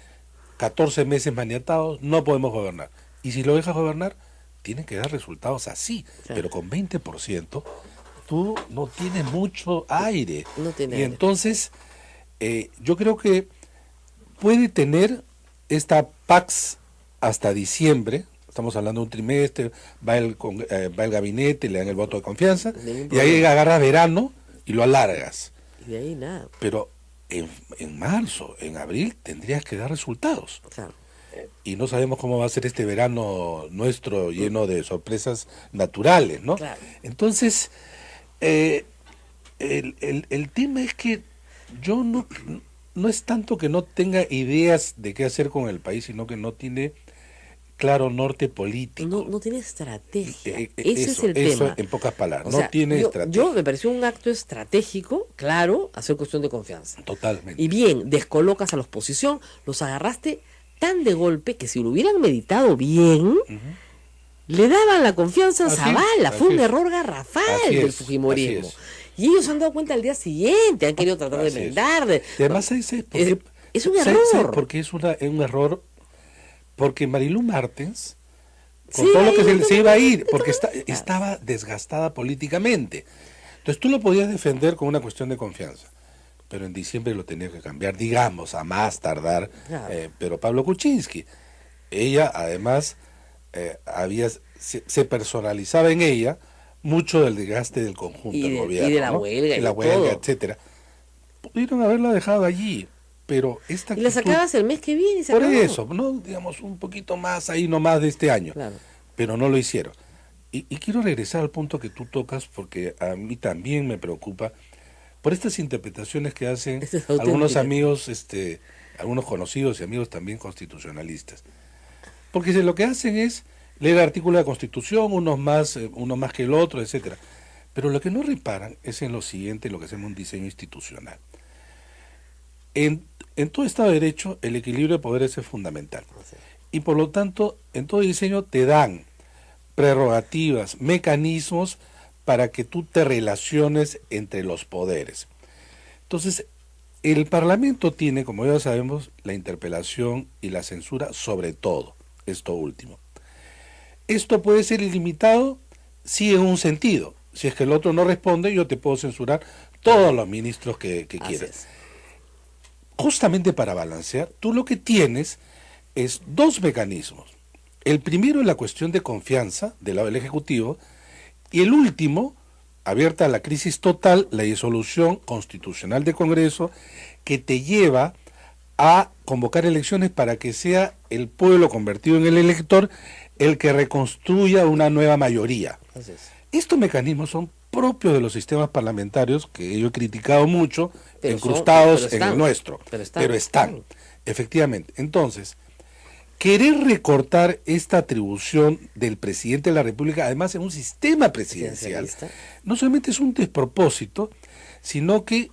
14 meses maniatados, no podemos gobernar. Y si lo dejas gobernar, tienen que dar resultados así. Claro. Pero con 20%, tú no tienes mucho aire. No tiene y aire. entonces, yo creo que puede tener esta Pax hasta diciembre. Estamos hablando de un trimestre, va el gabinete, le dan el voto de confianza, Ningún y ahí problema. agarras verano y lo alargas. Y de ahí nada. Pero en marzo, en abril, tendrías que dar resultados. Claro. Y no sabemos cómo va a ser este verano nuestro lleno de sorpresas naturales, ¿no? Claro. Entonces, el tema es que yo no es tanto que no tenga ideas de qué hacer con el país, sino que no tiene claro norte político. No tiene estrategia. Ese Eso, es el eso tema. en pocas palabras, O no sea, tiene estrategia. Yo me pareció un acto estratégico, claro, hacer cuestión de confianza. Totalmente. Y bien, descolocas a la oposición, los agarraste tan de golpe que si lo hubieran meditado bien, le daban la confianza a Así es, Zavala. Fue así un es. error garrafal Así del es, fujimorismo. así Y ellos se han dado cuenta al día siguiente, han querido tratar de Así es. enmendar. Y además, ¿sabes por qué? Es un ¿Sabes error. por qué es un error? Porque Marilú Martens, con Sí, todo lo que ahí se iba a ir, no, porque estaba desgastada políticamente. Entonces tú lo podías defender con una cuestión de confianza, pero en diciembre lo tenía que cambiar, digamos, a más tardar. Claro. Pero Pablo Kuczynski, ella además se personalizaba en ella mucho del desgaste del conjunto del gobierno, y de la ¿no? huelga, y la y de huelga, todo. etcétera. Pudieron haberla dejado allí, pero esta Y la actitud, sacabas el mes que viene y se por acabó. eso, no, digamos, un poquito más ahí nomás de este año, Claro. pero no lo hicieron. Y quiero regresar al punto que tú tocas, porque a mí también me preocupa por estas interpretaciones que hacen Esta es algunos auténtica. amigos, algunos conocidos y amigos también constitucionalistas. Porque lo que hacen es leer artículos de la Constitución, uno más que el otro, etcétera. Pero lo que no reparan es en lo siguiente, lo que hacemos un diseño institucional. En todo Estado de Derecho, el equilibrio de poderes es fundamental. Y por lo tanto, en todo diseño te dan prerrogativas, mecanismos para que tú te relaciones entre los poderes. Entonces, el Parlamento tiene, como ya sabemos, la interpelación y la censura sobre todo, esto último. Esto puede ser ilimitado, sí, en un sentido. Si es que el otro no responde, yo te puedo censurar todos los ministros que Así quieras. es. Justamente para balancear, tú lo que tienes es dos mecanismos. El primero es la cuestión de confianza del lado del Ejecutivo, y el último, abierta a la crisis total, la disolución constitucional del Congreso, que te lleva a convocar elecciones para que sea el pueblo convertido en el elector el que reconstruya una nueva mayoría. Así es. Estos mecanismos son propios de los sistemas parlamentarios, que yo he criticado mucho, Pero incrustados pero en el nuestro, pero están. efectivamente. Entonces, querer recortar esta atribución del presidente de la República, además en un sistema presidencial, no solamente es un despropósito, sino que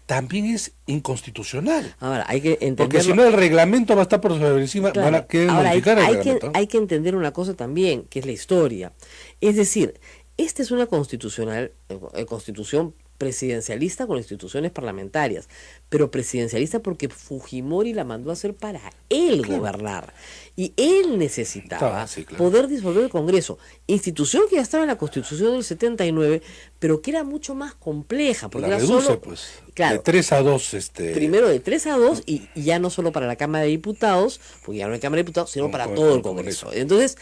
también es inconstitucional. Ahora, hay que entenderlo. Porque si no, el reglamento va a estar por sobre encima, Claro. van a querer Ahora, modificar el hay reglamento. hay que entender una cosa también, que es la historia. Es decir, esta es una constitución presidencialista con instituciones parlamentarias, pero presidencialista porque Fujimori la mandó a hacer para él gobernar. Y él necesitaba Sí, claro. poder disolver el Congreso, institución que ya estaba en la Constitución del 79, pero que era mucho más compleja, porque La era reduce, solo, pues, claro, de 3 a 2. primero de 3 a 2 y ya no solo para la Cámara de Diputados, porque ya no hay Cámara de Diputados, sino para todo el Congreso. Entonces,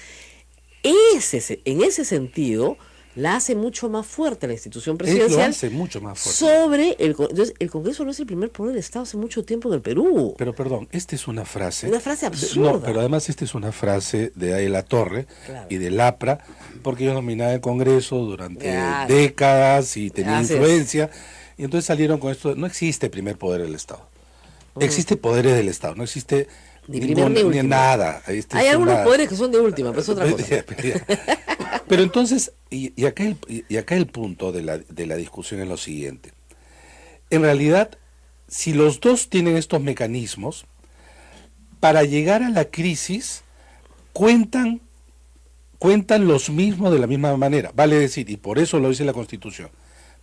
en ese sentido, la hace mucho más fuerte la institución Lo presidencial hace mucho más fuerte. sobre entonces el Congreso no es el primer poder del Estado hace mucho tiempo en el Perú. Pero perdón, esta es una frase. Una frase absurda. No, pero además esta es una frase de Ayla Torre Claro. y de Lapra, porque ellos dominaban el Congreso durante Claro. décadas y tenían Así es. influencia. Y entonces salieron con esto. No existe primer poder del Estado. Existe poderes del Estado, no existe Ni primer ni último. nada. Hay algunos poderes que son de última, pero es otra cosa. Pero entonces, y acá el punto de la discusión es lo siguiente. En realidad, si los dos tienen estos mecanismos, para llegar a la crisis, cuentan los mismos de la misma manera. Vale decir, y por eso lo dice la Constitución,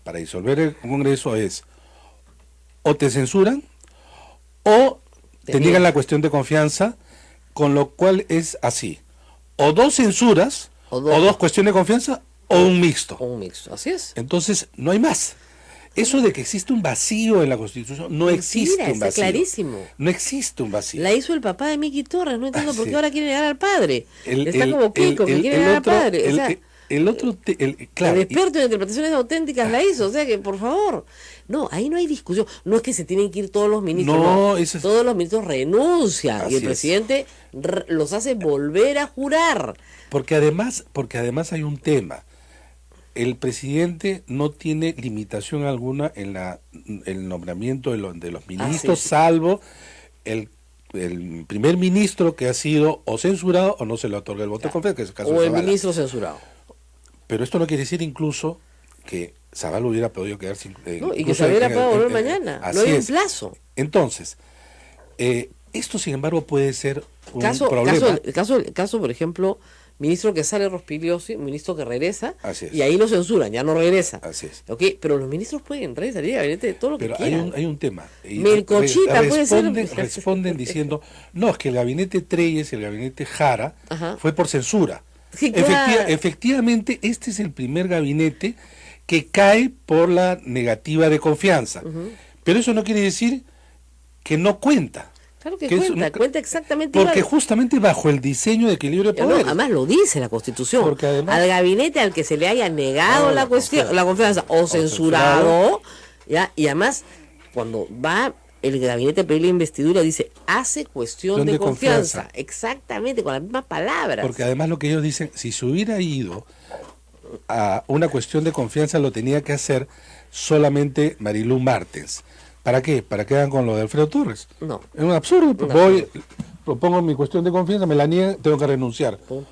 para disolver el Congreso es o te censuran o te niegan la cuestión de confianza, con lo cual es así. O dos censuras, o dos cuestiones de confianza, o un mixto. O un mixto, así es. Entonces, no hay más. Eso de que existe un vacío en la Constitución, no existe un está vacío. clarísimo. No existe un vacío. La hizo el papá de Miki Torres, no entiendo por Sí. qué ahora quiere negar al padre. Está como Kiko, que quiere negar al padre. O sea, claro, el experto en interpretaciones auténticas la hizo, o sea que por favor, no, ahí no hay discusión, no es que se tienen que ir todos los ministros, No, eso es- todos los ministros renuncian Así y el es. presidente los hace volver a jurar. porque además hay un tema. El presidente no tiene limitación alguna en el nombramiento de los ministros, sí. salvo el primer ministro que ha sido o censurado o no se le otorga el voto de confianza, que es el caso O de el Zavala. ministro censurado. Pero esto no quiere decir incluso que Zavala hubiera podido quedar sin... No, y que incluso Saavedra en- pueda volver en- mañana, así no hay un es. plazo. Entonces, esto sin embargo puede ser un Caso, problema. por ejemplo, ministro que sale Rospigliosi, ministro que regresa, Así es. y ahí lo censuran, ya no regresa. Así es. ¿Ok? Pero los ministros pueden entrar y salir del gabinete de todo lo Pero que quieran. hay un tema. Y Melcochita puede ser. responden diciendo, no, es que el gabinete Treyes y el gabinete Jara Ajá. fue por censura. Sí, claro. Efectivamente, este es el primer gabinete que cae por la negativa de confianza. Pero eso no quiere decir que no cuenta. Claro que eso cuenta, no- cuenta exactamente Porque igual. justamente bajo el diseño de equilibrio de No, poderes. además lo dice la Constitución. Porque además- al gabinete al que se le haya negado No, la confianza o censurado, ¿ya? Y además, cuando va el gabinete a pedir la investidura, dice, hace cuestión de confianza. Exactamente, con las mismas palabras. Porque además lo que ellos dicen, si se hubiera ido a una cuestión de confianza, lo tenía que hacer solamente Marilú Martens. ¿Para qué? Para que hagan con lo de Alfredo Torres. No. Es un absurdo. Un Voy, propongo mi cuestión de confianza, me la niegan, tengo que renunciar. Punto.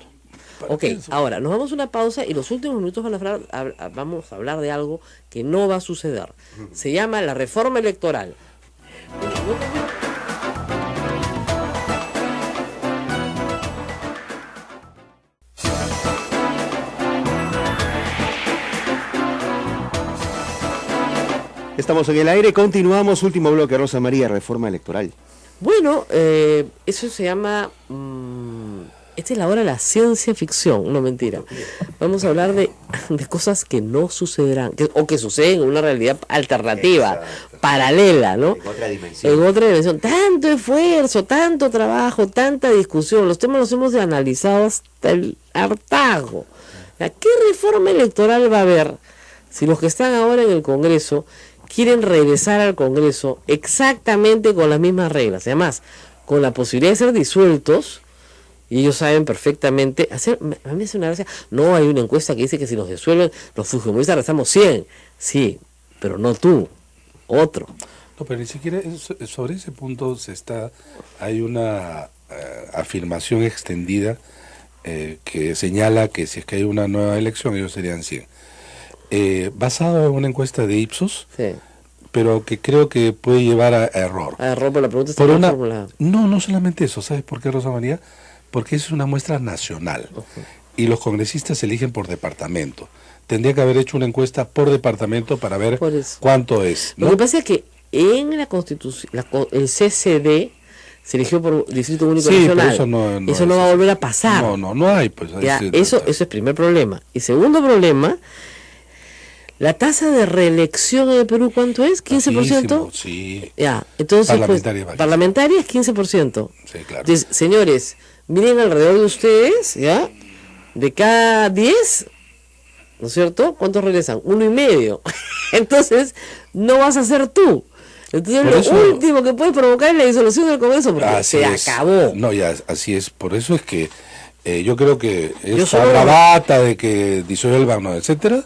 Ok, ahora nos vamos a una pausa y los últimos minutos vamos a hablar de algo que no va a suceder. Se llama la reforma electoral. Estamos en el aire, continuamos, último bloque, Rosa María, reforma electoral. Bueno, eso se llama... esta es la hora de la ciencia ficción, no mentira. Vamos a hablar de cosas que no sucederán, o que suceden en una realidad alternativa, paralela, ¿no? En otra dimensión. En otra dimensión. Tanto esfuerzo, tanto trabajo, tanta discusión. Los temas los hemos analizado hasta el hartazgo. ¿Qué reforma electoral va a haber si los que están ahora en el Congreso quieren regresar al Congreso exactamente con las mismas reglas? Además, con la posibilidad de ser disueltos, y ellos saben perfectamente, a mí me hace una gracia, no hay una encuesta que dice que si nos disuelven, los fujimoristas restamos 100. Sí, pero no tú, otro. No, pero ni siquiera sobre ese punto hay una afirmación extendida que señala que si es que hay una nueva elección, ellos serían 100. Basado en una encuesta de Ipsos, Sí. pero que creo que puede llevar a error. A ver, Rob, la pregunta está Por mal una, formulada. no solamente eso, ¿sabes por qué, Rosa María? Porque es una muestra nacional y los congresistas se eligen por departamento. Tendría que haber hecho una encuesta por departamento para ver Por eso. cuánto es, Lo ¿no? que pasa es que en la Constitución, el CCD se eligió por Distrito Único Sí, pero Nacional. eso no Eso no es va a así. volver a pasar. No hay, pues. ahí Ya, sí, eso es primer problema. Y segundo problema, la tasa de reelección en el Perú, ¿cuánto es? ¿15%? bajísimo, sí, Ya, entonces, Parlamentaria, pues, bajísimo. parlamentarias 15%. sí, claro. Entonces, señores, miren alrededor de ustedes, ¿ya? De cada 10, ¿no es cierto? ¿Cuántos regresan? 1,5. Entonces, no vas a ser tú. Entonces, Por lo eso- último que puede provocar es la disolución del Congreso, porque Así se es. acabó. No, ya, así es. Por eso es que yo creo que Yo esa solo- bravata de que disuelvan, ¿no? etcétera,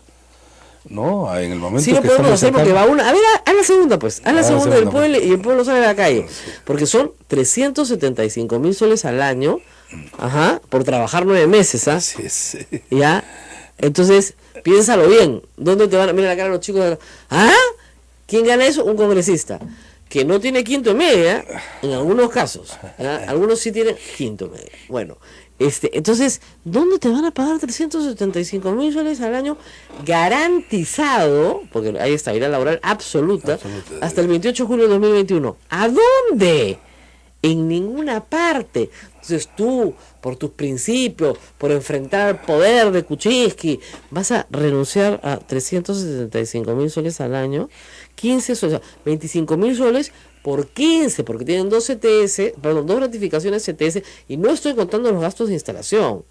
no, en el momento Sí lo que podemos estamos hacer porque sacando- va una. A ver, haz la segunda, pues. Haz la Haz la segunda del segunda, pueblo y el pueblo sale a la calle. Porque son 375,000 soles al año, ajá, por trabajar 9 meses, ¿ah? Así es. ¿Ya? Entonces, piénsalo bien. ¿Dónde te van a mirar la cara los chicos? ¿Ah? ¿Quién gana eso? Un congresista. Que no tiene quinto y media, en algunos casos. ¿Ya? Algunos sí tienen quinto y media. Bueno, entonces, ¿dónde te van a pagar 375,000 soles al año garantizado? Porque hay estabilidad laboral absoluta, Absoluta. hasta el 28 de julio de 2021. ¿A dónde? En ninguna parte. Entonces tú, por tus principios, por enfrentar al poder de Kuczynski, vas a renunciar a 375,000 soles al año, 15 soles, 25,000 soles por 15, porque tienen dos gratificaciones CTS, y no estoy contando los gastos de instalación,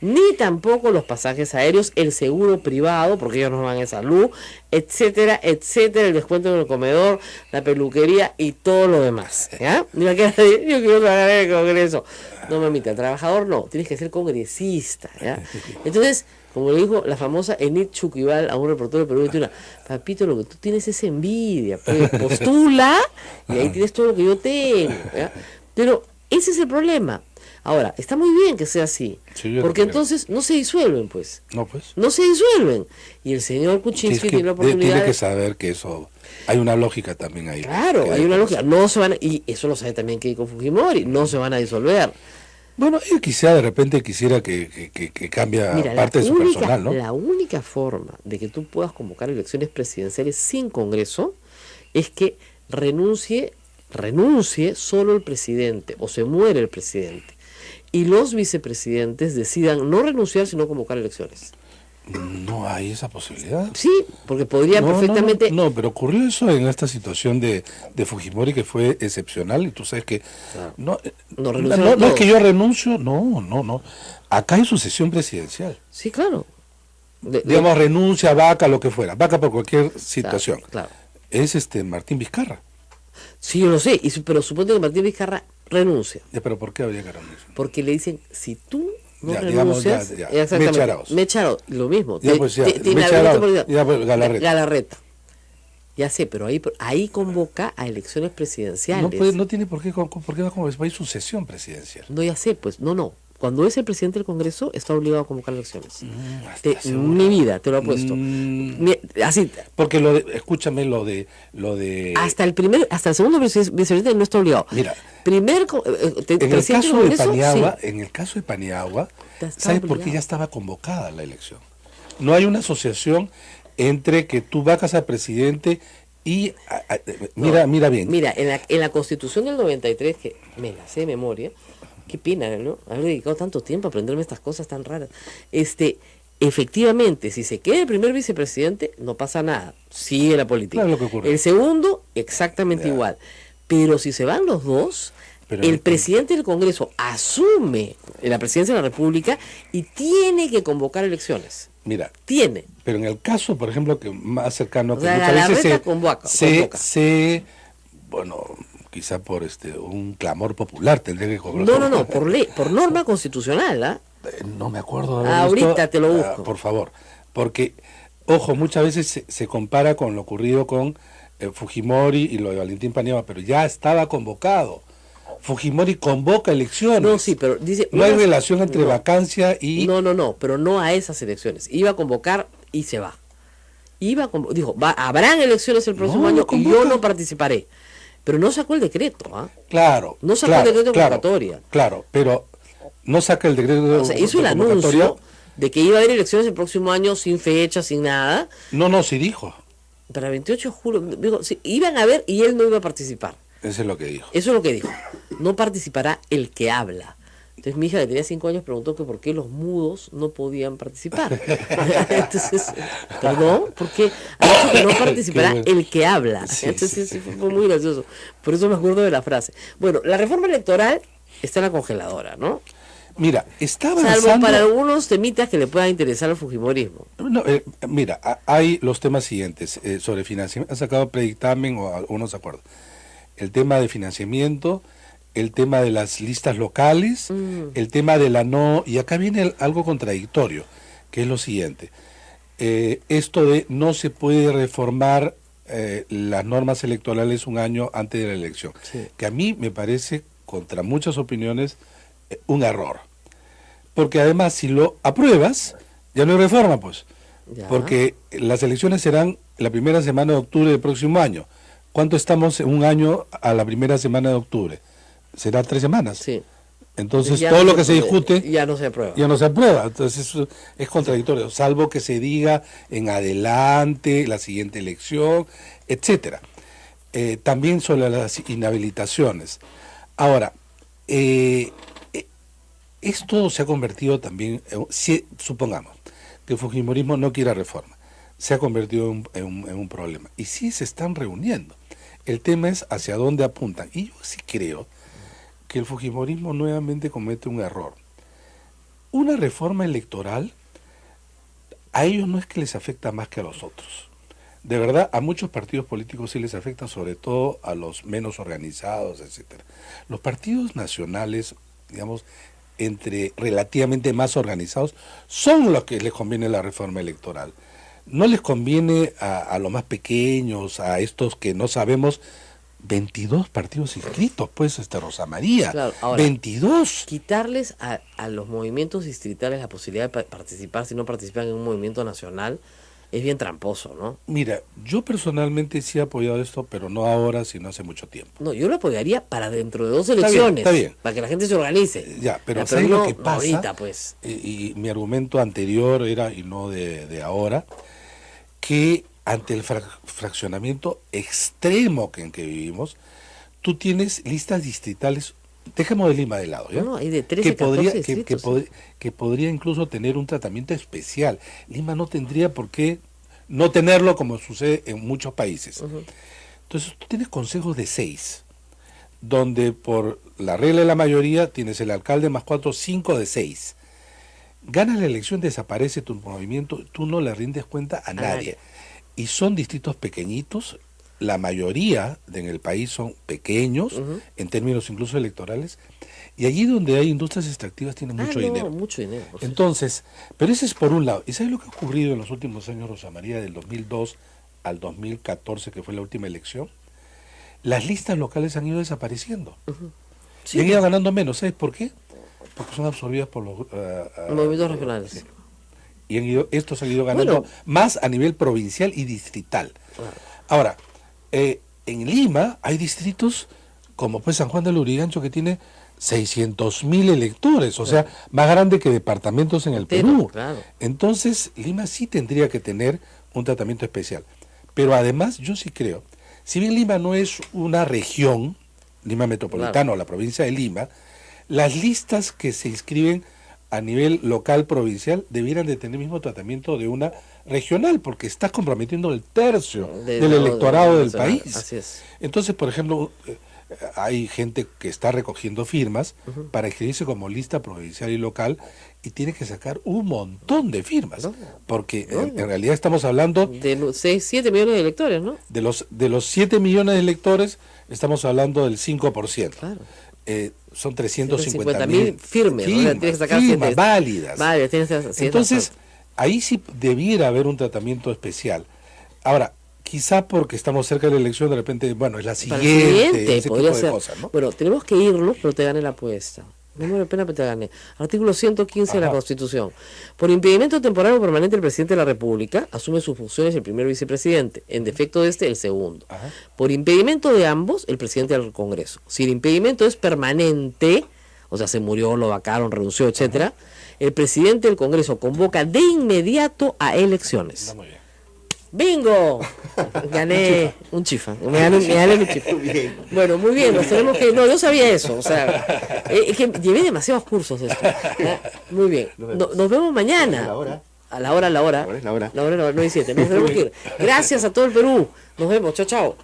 ni tampoco los pasajes aéreos, el seguro privado, porque ellos no van en salud, etcétera, etcétera, el descuento en el comedor, la peluquería y todo lo demás. ¿Ya? Mira que yo quiero trabajar en el Congreso. No, mamita, trabajador no, tienes que ser congresista. ¿Ya? Entonces, como le dijo la famosa Enid Chuquival a un reportero de Perú 21, papito, lo que tú tienes es envidia, pues postula y ahí tienes todo lo que yo tengo. ¿Ya? Pero ese es el problema. Ahora, está muy bien que sea así, Sí, yo porque también. entonces no se disuelven, pues. No, pues. No se disuelven. Y el señor Sí, Kuczynski es que tiene la oportunidad tiene que de... saber que eso hay una lógica también ahí. Claro, Que hay una lógica. No se van y eso lo sabe también Keiko Fujimori, no se van a disolver. Bueno, él quizá de repente quisiera que cambie Mira, parte de su personal, ¿no? la única forma de que tú puedas convocar elecciones presidenciales sin Congreso es que renuncie solo el presidente o se muere el presidente y los vicepresidentes decidan no renunciar sino convocar elecciones. No hay esa posibilidad. Sí, porque podría perfectamente... No, pero ocurrió eso en esta situación de Fujimori que fue excepcional y tú sabes que no es que yo renuncio, no. Acá hay sucesión presidencial. Sí, claro. Digamos, renuncia, vaca, lo que fuera, vaca por cualquier situación. Claro. Es Martín Vizcarra. Sí, yo lo sé, pero supongo que Martín Vizcarra renuncia. Ya, pero ¿por qué habría que renunciar? Porque le dicen, si tú no Ya, renuncias, digamos, ya. exactamente, Mecharaos, lo mismo. Galarreta. Galarreta. Ya sé, pero ahí convoca a elecciones presidenciales. No tiene por qué va como hay sucesión presidencial. No, ya sé, pues, no. Cuando es el presidente del Congreso, está obligado a convocar elecciones. Mi vida, te lo he puesto. Así. Porque escúchame lo de hasta el segundo vicepresidente no está obligado. Mira, en el caso de Paniagua, ¿sabes por qué ya estaba convocada la elección? No hay una asociación entre que tú vacas al presidente y mira bien. Mira, en la Constitución del 93, que me la sé de memoria, qué pena, ¿no? Haber dedicado tanto tiempo a aprenderme estas cosas tan raras. Efectivamente, si se queda el primer vicepresidente, no pasa nada. Sigue la política. Claro, lo que ocurre. El segundo, exactamente igual. Pero si se van los dos, el presidente del Congreso asume la presidencia de la República y tiene que convocar elecciones. Mira. Tiene. Pero en el caso, por ejemplo, que más cercano a que muchas veces convoca. Bueno, quizá por un clamor popular tendría que cobrar. No, por ley, por norma constitucional, ¿ah? No me acuerdo. Ahorita te lo busco. Por favor, porque, ojo, muchas veces se compara con lo ocurrido con Fujimori y lo de Valentín Paniagua, pero ya estaba convocado. Fujimori convoca elecciones. No, sí, pero dice... No hay relación entre vacancia y... No, pero no a esas elecciones. Iba a convocar y se va. Dijo, habrán elecciones el próximo año y yo no participaré. Pero no sacó el decreto, ¿ah? Claro. No sacó el decreto de convocatoria. Claro, pero no saca el decreto de convocatoria. Hizo el anuncio de que iba a haber elecciones el próximo año sin fecha, sin nada. No, sí dijo. Para el 28 de julio, dijo, sí, iban a ver y él no iba a participar. Eso es lo que dijo. Eso es lo que dijo. No participará el que habla. Entonces mi hija, que tenía 5 años, preguntó que por qué los mudos no podían participar. Entonces, perdón, porque ha dicho que no participará el que habla. Entonces sí, fue muy gracioso. Por eso me acuerdo de la frase. Bueno, la reforma electoral está en la congeladora, ¿no? Mira, está avanzando... Salvo para algunos temitas que le puedan interesar al fujimorismo. No, mira, hay los temas siguientes sobre financiamiento. Han sacado predictamen o algunos acuerdos. El tema de financiamiento, el tema de las listas locales, el tema de la no... Y acá viene algo contradictorio, que es lo siguiente. Esto de no se puede reformar las normas electorales un año antes de la elección. Sí. Que a mí me parece, contra muchas opiniones, un error. Porque además, si lo apruebas, ya no hay reforma, pues. Ya. Porque las elecciones serán la primera semana de octubre del próximo año. ¿Cuánto estamos en un año a la primera semana de octubre? Será 3 semanas. Sí. Entonces todo lo que se discute ya no se aprueba. Ya no se aprueba. Entonces eso es contradictorio, salvo que se diga en adelante la siguiente elección, etcétera. También sobre las inhabilitaciones. Ahora, esto se ha convertido también, supongamos que el fujimorismo no quiera reforma, se ha convertido en un problema. Y sí se están reuniendo. El tema es hacia dónde apuntan. Y yo sí creo que el fujimorismo nuevamente comete un error. Una reforma electoral, a ellos no es que les afecta más que a los otros. De verdad, a muchos partidos políticos sí les afecta, sobre todo a los menos organizados, etcétera. Los partidos nacionales, digamos, entre relativamente más organizados, son los que les conviene la reforma electoral. No les conviene a los más pequeños, a estos que no sabemos. 22 partidos inscritos, pues, Rosa María. Claro, ahora, 22. Quitarles a los movimientos distritales la posibilidad de participar si no participan en un movimiento nacional es bien tramposo, ¿no? Mira, yo personalmente sí he apoyado esto, pero no ahora, sino hace mucho tiempo. No, yo lo apoyaría para dentro de 2 Está bien, elecciones. está bien. Para que la gente se organice. Ya, pero Ya, ¿sabes no, lo que no pasa? ahorita, pues. Y mi argumento anterior era, y no de ahora, que ante el fraccionamiento extremo en que vivimos, tú tienes listas distritales, dejemos de Lima de lado, ¿ya? No, hay de 13, 14 distritos. Que podría incluso tener un tratamiento especial. Lima no tendría por qué no tenerlo como sucede en muchos países. Entonces tú tienes consejos de 6, donde por la regla de la mayoría tienes el alcalde más 4, 5 de 6. Ganas la elección, desaparece tu movimiento, tú no le rindes cuenta a nadie. Y son distritos pequeñitos, la mayoría en el país son pequeños, en términos incluso electorales, y allí donde hay industrias extractivas tienen mucho dinero. Mucho dinero. Entonces, pero ese es por un lado. ¿Y sabes lo que ha ocurrido en los últimos años, Rosa María, del 2002 al 2014, que fue la última elección? Las listas locales han ido desapareciendo. Sí, y han ido ganando menos. ¿Sabes por qué? Porque son absorbidas por los movimientos regionales. Sí. Y estos han ido ganando más a nivel provincial y distrital. Ahora, en Lima hay distritos como pues San Juan del Lurigancho, que tiene 600.000 electores, o sea, más grande que departamentos en el Perú. Claro. Entonces, Lima sí tendría que tener un tratamiento especial. Pero además, yo sí creo, si bien Lima no es una región, Lima metropolitana o la provincia de Lima, las listas que se inscriben a nivel local, provincial, debieran de tener el mismo tratamiento de una regional, porque estás comprometiendo el tercio del electorado del país. Así es. Entonces, por ejemplo, hay gente que está recogiendo firmas para inscribirse como lista provincial y local, y tiene que sacar un montón de firmas, porque en realidad estamos hablando de los 7 millones de electores, ¿no? De los 7 millones de electores, estamos hablando del 5%. Claro. Son 350.000 firmes, ¿no? Tienes que sacar firmas válidas. Tienes que hacer, entonces, ahí sí debiera haber un tratamiento especial. Ahora, quizá porque estamos cerca de la elección, de repente, bueno, es la siguiente, ese podría tipo ser. de cosas, ¿no? Bueno, tenemos que irnos, pero te gané la apuesta. No me da pena, pero te gané. Artículo 115 de la Constitución. Por impedimento temporal o permanente, el presidente de la República asume sus funciones el primer vicepresidente. En defecto de este, el segundo. Por impedimento de ambos, el presidente del Congreso. Si el impedimento es permanente, o sea, se murió, lo vacaron, renunció, etcétera, el presidente del Congreso convoca de inmediato a elecciones. Está muy bien. ¡Bingo! Gané un chifa. Me gané un chifa. Bueno, muy bien, nos tenemos que... No, yo sabía eso. O sea, es que llevé demasiados cursos de esto. Muy bien. Nos vemos mañana. A la hora. La hora, 9 y 7. Nos tenemos que ir. Gracias a todo el Perú. Nos vemos. Chao, chao.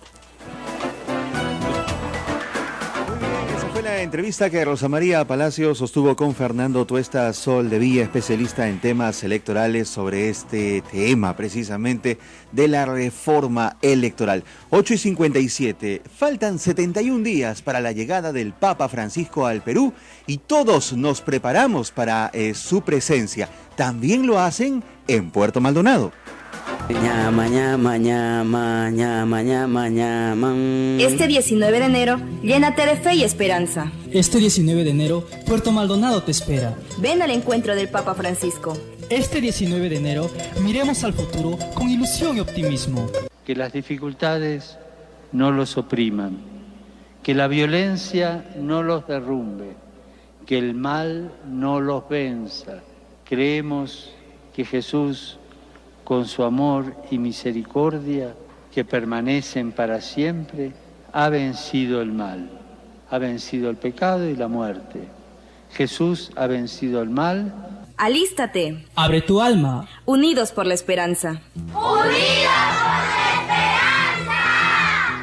La entrevista que Rosa María Palacio sostuvo con Fernando Tuesta Soldevilla, especialista en temas electorales, sobre este tema precisamente de la reforma electoral. 8:57, faltan 71 días para la llegada del Papa Francisco al Perú y todos nos preparamos para su presencia. También lo hacen en Puerto Maldonado. Este 19 de enero, llénate de fe y esperanza. Este 19 de enero, Puerto Maldonado te espera. Ven al encuentro del Papa Francisco. Este 19 de enero, miremos al futuro con ilusión y optimismo. Que las dificultades no los opriman, que la violencia no los derrumbe, que el mal no los venza. Creemos que Jesús, con su amor y misericordia que permanecen para siempre, ha vencido el mal, ha vencido el pecado y la muerte. Jesús ha vencido el mal. Alístate. Abre tu alma. Unidos por la esperanza. ¡Unidos por la esperanza!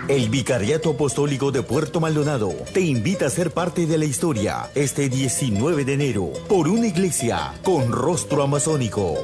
El Vicariato Apostólico de Puerto Maldonado te invita a ser parte de la historia este 19 de enero por una iglesia con rostro amazónico.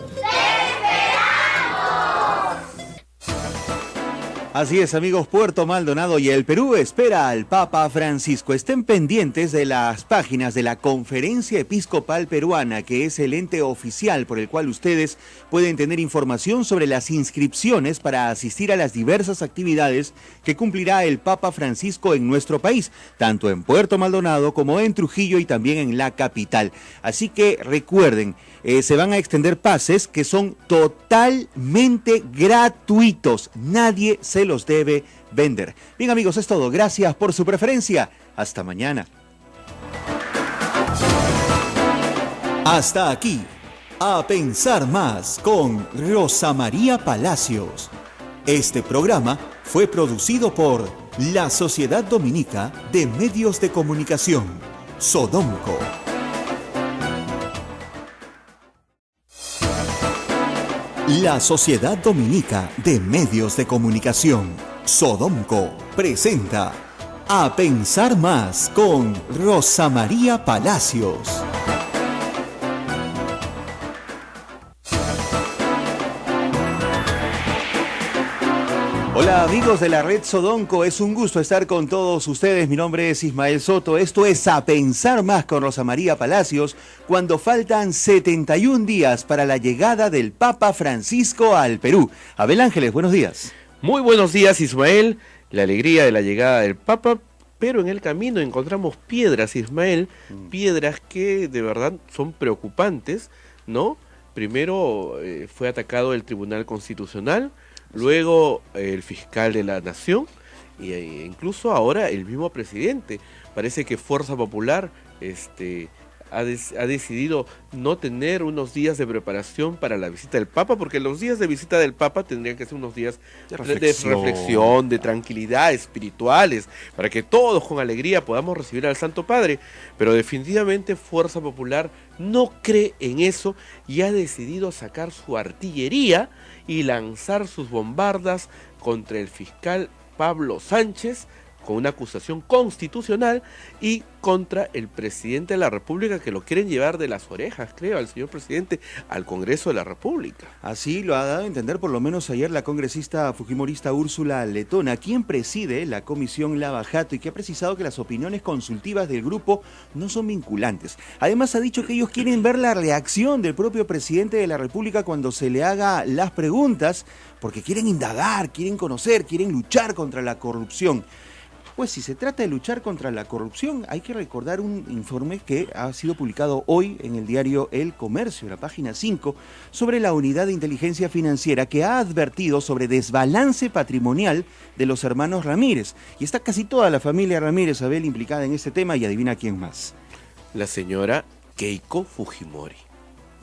Así es, amigos, Puerto Maldonado y el Perú espera al Papa Francisco. Estén pendientes de las páginas de la Conferencia Episcopal Peruana, que es el ente oficial por el cual ustedes pueden tener información sobre las inscripciones para asistir a las diversas actividades que cumplirá el Papa Francisco en nuestro país, tanto en Puerto Maldonado como en Trujillo y también en la capital. Así que recuerden, se van a extender pases que son totalmente gratuitos. Nadie se los debe vender. Bien, amigos, es todo. Gracias por su preferencia. Hasta mañana. Hasta aquí, A Pensar Más con Rosa María Palacios. Este programa fue producido por la Sociedad Dominica de Medios de Comunicación, Sodomco. La Sociedad Dominica de Medios de Comunicación, Sodomco, presenta A Pensar Más con Rosa María Palacios. Hola amigos de la red Sodomco, es un gusto estar con todos ustedes. Mi nombre es Ismael Soto. Esto es A Pensar Más con Rosa María Palacios, cuando faltan 71 días para la llegada del Papa Francisco al Perú. Abel Ángeles, buenos días. Muy buenos días, Ismael. La alegría de la llegada del Papa, pero en el camino encontramos piedras, Ismael, piedras que de verdad son preocupantes, ¿no? Primero fue atacado el Tribunal Constitucional, luego el fiscal de la Nación e incluso ahora el mismo presidente. Parece que Fuerza Popular ha decidido no tener unos días de preparación para la visita del Papa, porque los días de visita del Papa tendrían que ser unos días de reflexión, de tranquilidad, espirituales, para que todos con alegría podamos recibir al Santo Padre. Pero definitivamente Fuerza Popular no cree en eso y ha decidido sacar su artillería y lanzar sus bombardas contra el fiscal Pablo Sánchez, con una acusación constitucional, y contra el presidente de la República, que lo quieren llevar de las orejas, creo, al señor presidente, al Congreso de la República. Así lo ha dado a entender por lo menos ayer la congresista fujimorista Úrsula Letona, quien preside la comisión Lava Jato y que ha precisado que las opiniones consultivas del grupo no son vinculantes. Además ha dicho que ellos quieren ver la reacción del propio presidente de la República cuando se le haga las preguntas, porque quieren indagar, quieren conocer, quieren luchar contra la corrupción. Pues si se trata de luchar contra la corrupción, hay que recordar un informe que ha sido publicado hoy en el diario El Comercio, la página 5, sobre la Unidad de Inteligencia Financiera, que ha advertido sobre desbalance patrimonial de los hermanos Ramírez. Y está casi toda la familia Ramírez, Abel, implicada en este tema, y adivina quién más. La señora Keiko Fujimori.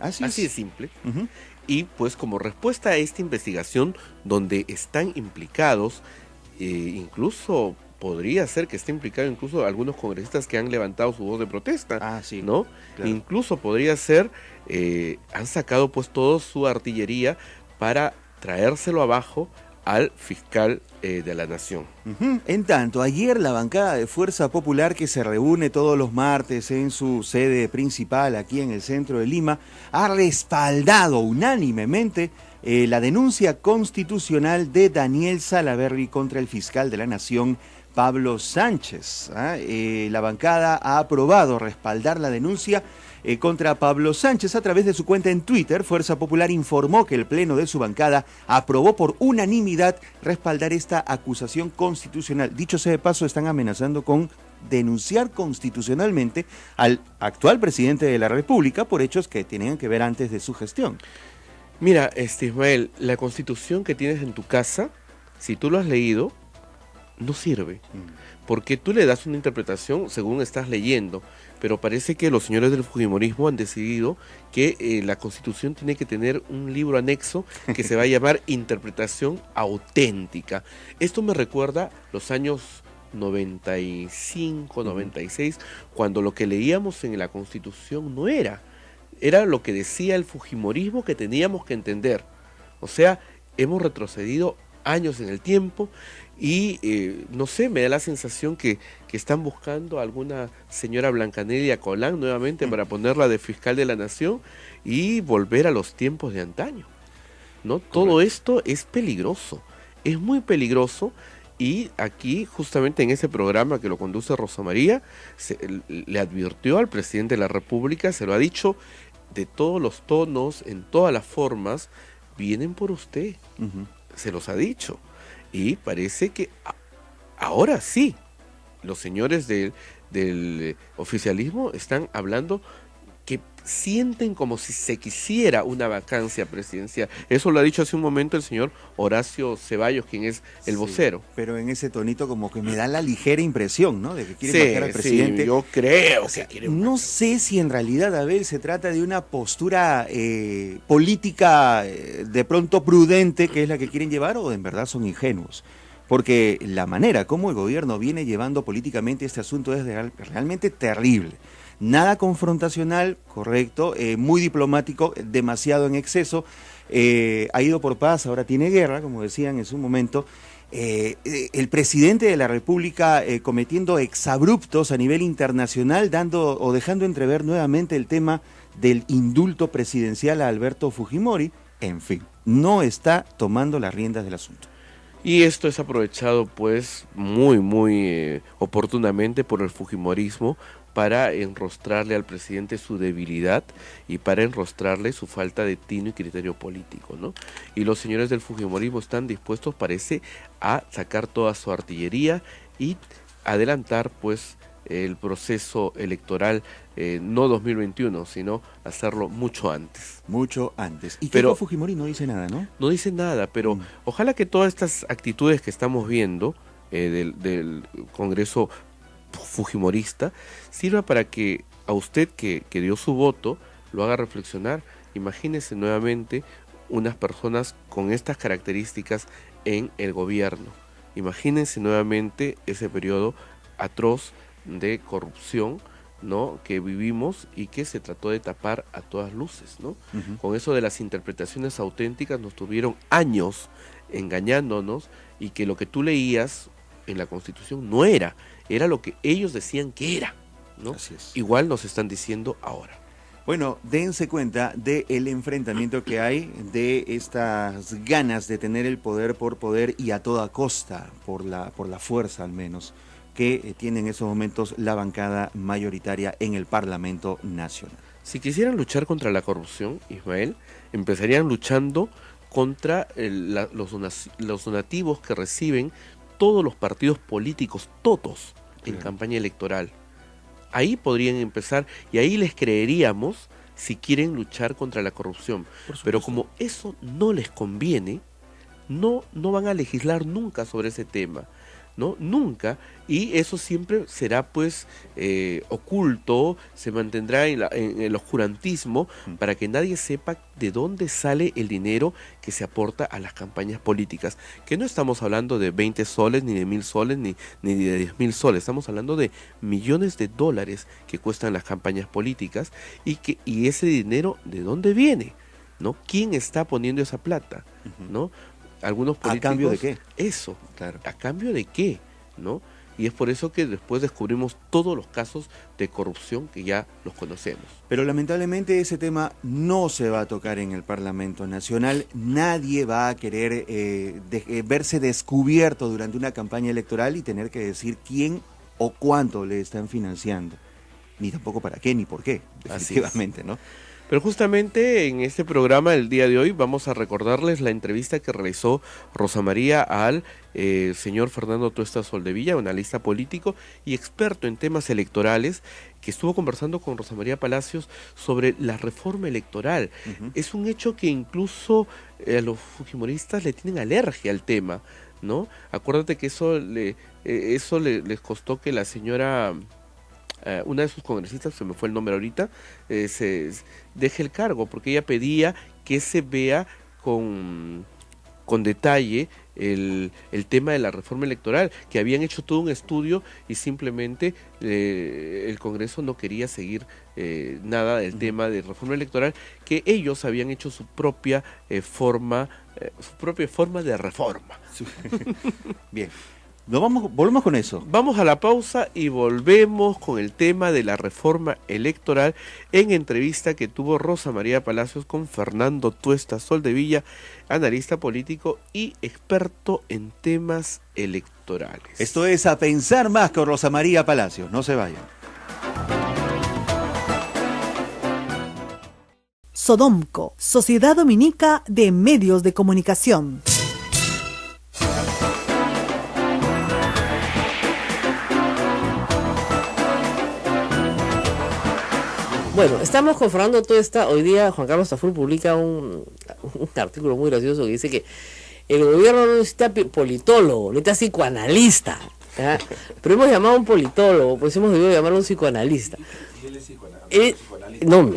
Así de simple. Y pues como respuesta a esta investigación, donde están implicados, incluso podría ser que esté implicado incluso algunos congresistas que han levantado su voz de protesta, ¿no? Claro. Incluso podría ser, han sacado pues toda su artillería para traérselo abajo al fiscal de la Nación. En tanto, ayer la bancada de Fuerza Popular, que se reúne todos los martes en su sede principal aquí en el centro de Lima, ha respaldado unánimemente la denuncia constitucional de Daniel Salaverry contra el fiscal de la Nación, Pablo Sánchez. La bancada ha aprobado respaldar la denuncia contra Pablo Sánchez. A través de su cuenta en Twitter, Fuerza Popular informó que el pleno de su bancada aprobó por unanimidad respaldar esta acusación constitucional. Dicho sea de paso, están amenazando con denunciar constitucionalmente al actual presidente de la República por hechos que tenían que ver antes de su gestión. Mira, Ismael, la constitución que tienes en tu casa, si tú lo has leído, no sirve, porque tú le das una interpretación según estás leyendo, pero parece que los señores del fujimorismo han decidido que la Constitución tiene que tener un libro anexo que se va a llamar Interpretación Auténtica. Esto me recuerda los años 95, 96, cuando lo que leíamos en la Constitución no era lo que decía el fujimorismo que teníamos que entender. O sea, hemos retrocedido años en el tiempo y no sé, me da la sensación que están buscando a alguna señora Blancanelia Colán nuevamente para ponerla de fiscal de la Nación y volver a los tiempos de antaño, ¿no? Todo esto es peligroso es muy peligroso. Y aquí, justamente en ese programa que lo conduce Rosa María, le advirtió al presidente de la República, se lo ha dicho de todos los tonos, en todas las formas, vienen por usted. Se los ha dicho. Y parece que ahora sí, los señores del oficialismo están hablando que sienten como si se quisiera una vacancia presidencial. Eso lo ha dicho hace un momento el señor Horacio Ceballos, quien es el vocero. Pero en ese tonito como que me da la ligera impresión, ¿no? De que quieren vacar al presidente. Sí, yo creo que quieren. No sé si en realidad, Abel, se trata de una postura política de pronto prudente, que es la que quieren llevar, o en verdad son ingenuos. Porque la manera como el gobierno viene llevando políticamente este asunto es realmente terrible. Nada confrontacional, correcto, muy diplomático, demasiado en exceso, ha ido por paz, ahora tiene guerra, como decían en su momento. El presidente de la República cometiendo exabruptos a nivel internacional, dando o dejando entrever nuevamente el tema del indulto presidencial a Alberto Fujimori. En fin, no está tomando las riendas del asunto. Y esto es aprovechado pues muy oportunamente por el fujimorismo para enrostrarle al presidente su debilidad y para enrostrarle su falta de tino y criterio político, ¿no? Y los señores del fujimorismo están dispuestos, parece, a sacar toda su artillería y adelantar pues el proceso electoral, no 2021, sino hacerlo mucho antes. Mucho antes. Y pero Fujimori no dice nada, ¿no? No dice nada, pero ojalá que todas estas actitudes que estamos viendo del Congreso fujimorista sirva para que a usted que dio su voto lo haga reflexionar. Imagínese nuevamente unas personas con estas características en el gobierno. Imagínense nuevamente ese periodo atroz de corrupción, ¿no?, que vivimos y que se trató de tapar a todas luces, ¿no? Con eso de las interpretaciones auténticas nos tuvieron años engañándonos, y que lo que tú leías en la Constitución no era lo que ellos decían que era, ¿no? Así es. Igual nos están diciendo ahora. Bueno, dense cuenta del enfrentamiento que hay, de estas ganas de tener el poder por poder y a toda costa, por la fuerza al menos, que tiene en esos momentos la bancada mayoritaria en el Parlamento Nacional. Si quisieran luchar contra la corrupción, Ismael, empezarían luchando contra los donativos que reciben todos los partidos políticos, todos, en campaña electoral. Ahí podrían empezar y ahí les creeríamos si quieren luchar contra la corrupción. Pero como eso no les conviene, no van a legislar nunca sobre ese tema, ¿no? Nunca, y eso siempre será pues oculto, se mantendrá en el oscurantismo para que nadie sepa de dónde sale el dinero que se aporta a las campañas políticas, que no estamos hablando de 20 soles, ni de 1000 soles, ni de 10.000 soles, estamos hablando de millones de dólares que cuestan las campañas políticas, y ese dinero, ¿de dónde viene? ¿No? ¿Quién está poniendo esa plata? ¿No? Algunos políticos, ¿a cambio de qué? Eso, claro. ¿A cambio de qué? ¿No? Y es por eso que después descubrimos todos los casos de corrupción que ya los conocemos. Pero lamentablemente ese tema no se va a tocar en el Parlamento Nacional. Nadie va a querer verse descubierto durante una campaña electoral y tener que decir quién o cuánto le están financiando. Ni tampoco para qué ni por qué, definitivamente, ¿no? Pero justamente en este programa el día de hoy vamos a recordarles la entrevista que realizó Rosa María al señor Fernando Tuesta Soldevilla, analista político y experto en temas electorales, que estuvo conversando con Rosa María Palacios sobre la reforma electoral. Es un hecho que incluso a los fujimoristas le tienen alergia al tema, ¿no? Acuérdate que eso les costó que la señora... una de sus congresistas, se me fue el nombre ahorita, se deje el cargo, porque ella pedía que se vea con detalle el tema de la reforma electoral, que habían hecho todo un estudio y simplemente el Congreso no quería seguir nada del tema de reforma electoral, que ellos habían hecho su propia forma de reforma. Bien. Volvemos con eso. Vamos a la pausa y volvemos con el tema de la reforma electoral en entrevista que tuvo Rosa María Palacios con Fernando Tuesta Soldevilla, analista político y experto en temas electorales. Esto es A Pensar Más con Rosa María Palacios. No se vayan. Sodomco, Sociedad Dominica de Medios de Comunicación. Bueno, estamos con Fernando Tuesta. Hoy día Juan Carlos Tafur publica un artículo muy gracioso que dice que el gobierno no necesita politólogo, necesita psicoanalista. ¿Ya? Pero hemos llamado a un politólogo, pues hemos debido llamar a un psicoanalista. ¿Y él es psicoanalista? No,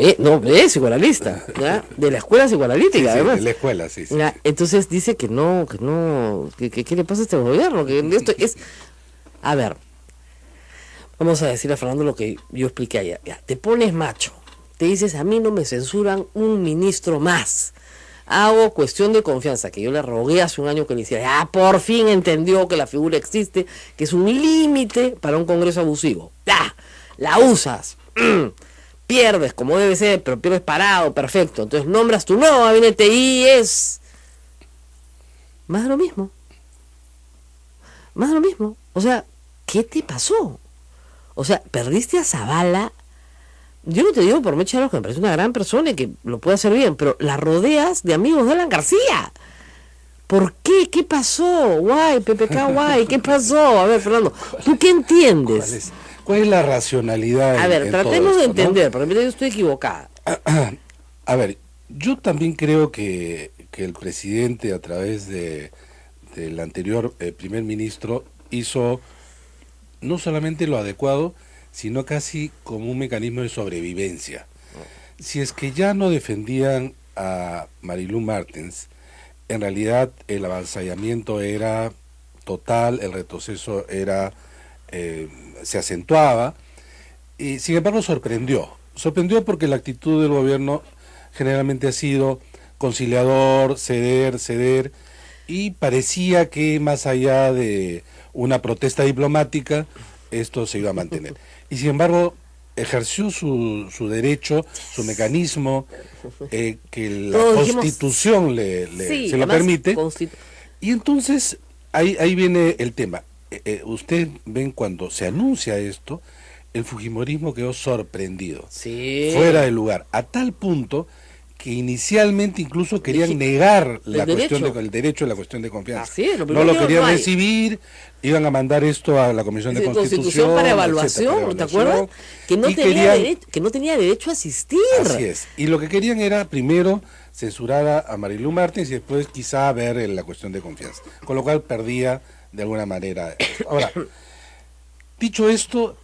es psicoanalista, ¿ya? De la escuela psicoanalítica, sí, además. de la escuela, sí. ¿Ya? Entonces dice que ¿qué le pasa a este gobierno? Que esto es... A ver, vamos a decirle a Fernando lo que yo expliqué ayer. Ya, te pones macho, te dices, a mí no me censuran un ministro más. Hago cuestión de confianza, que yo le rogué hace un año que le hiciera. Por fin entendió que la figura existe, que es un límite para un Congreso abusivo. La usas, pierdes como debe ser, pero pierdes parado, perfecto. Entonces nombras tu nuevo gabinete y es más de lo mismo. Más de lo mismo. O sea, ¿qué te pasó? O sea, perdiste a Zavala. Yo no te digo por Mecha Roja, que me parece una gran persona y que lo puede hacer bien, pero la rodeas de amigos de Alan García. ¿Por qué? ¿Qué pasó? Guay, PPK, guay, ¿qué pasó? A ver, Fernando, ¿tú qué entiendes? ¿Cuál es la racionalidad? A ver, tratemos de entender, porque yo estoy equivocada. A ver, yo también creo que el presidente, a través del anterior primer ministro, hizo no solamente lo adecuado, sino casi como un mecanismo de sobrevivencia. Si es que ya no defendían a Marilú Martens, en realidad el avasallamiento era total, el retroceso era se acentuaba, y sin embargo sorprendió porque la actitud del gobierno generalmente ha sido conciliador, ceder, y parecía que más allá de una protesta diplomática, esto se iba a mantener. Y sin embargo, ejerció su derecho, su mecanismo, que la Constitución se lo permite. Y entonces, ahí viene el tema. Ustedes ven cuando se anuncia esto, el fujimorismo quedó sorprendido, fuera de lugar, a tal punto que inicialmente incluso querían negar el derecho a la cuestión de confianza. No lo querían recibir, iban a mandar esto a la Comisión de Constitución para evaluación, ¿te acuerdas? Que no tenía derecho a asistir. Así es. Y lo que querían era primero censurar a Marilú Martens y después quizá ver la cuestión de confianza. Con lo cual perdía de alguna manera. Ahora, dicho esto,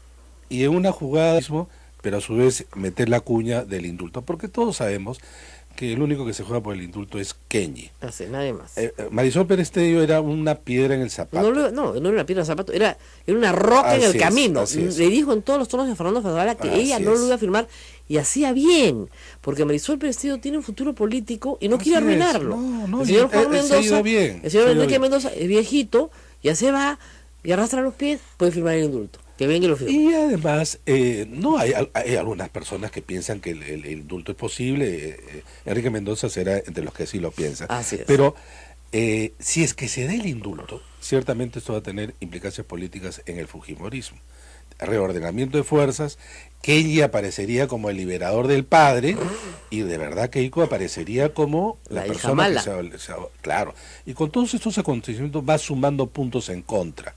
y en una jugada mismo, pero a su vez meter la cuña del indulto, porque todos sabemos que el único que se juega por el indulto es Keñi. Así, nadie más. Marisol Pérez Tello era una piedra en el zapato. No era una piedra en el zapato, era una roca en el camino. Le dijo en todos los tonos a Fernando Zavala que ella no lo iba a firmar, y hacía bien, porque Marisol Pérez Tello tiene un futuro político y no quiere arruinarlo. El señor Juan Mendoza, el señor Enrique Mendoza es viejito, ya se va y arrastra los pies, puede firmar el indulto. Que venga y lo firme. Y además, no hay algunas personas que piensan que el indulto es posible. Enrique Mendoza será entre los que sí lo piensan. Así es. Pero si es que se da el indulto, ciertamente esto va a tener implicancias políticas en el fujimorismo. Reordenamiento de fuerzas, Keñi aparecería como el liberador del padre, y de verdad Keiko aparecería como la persona mala. Claro. Y con todos estos acontecimientos va sumando puntos en contra.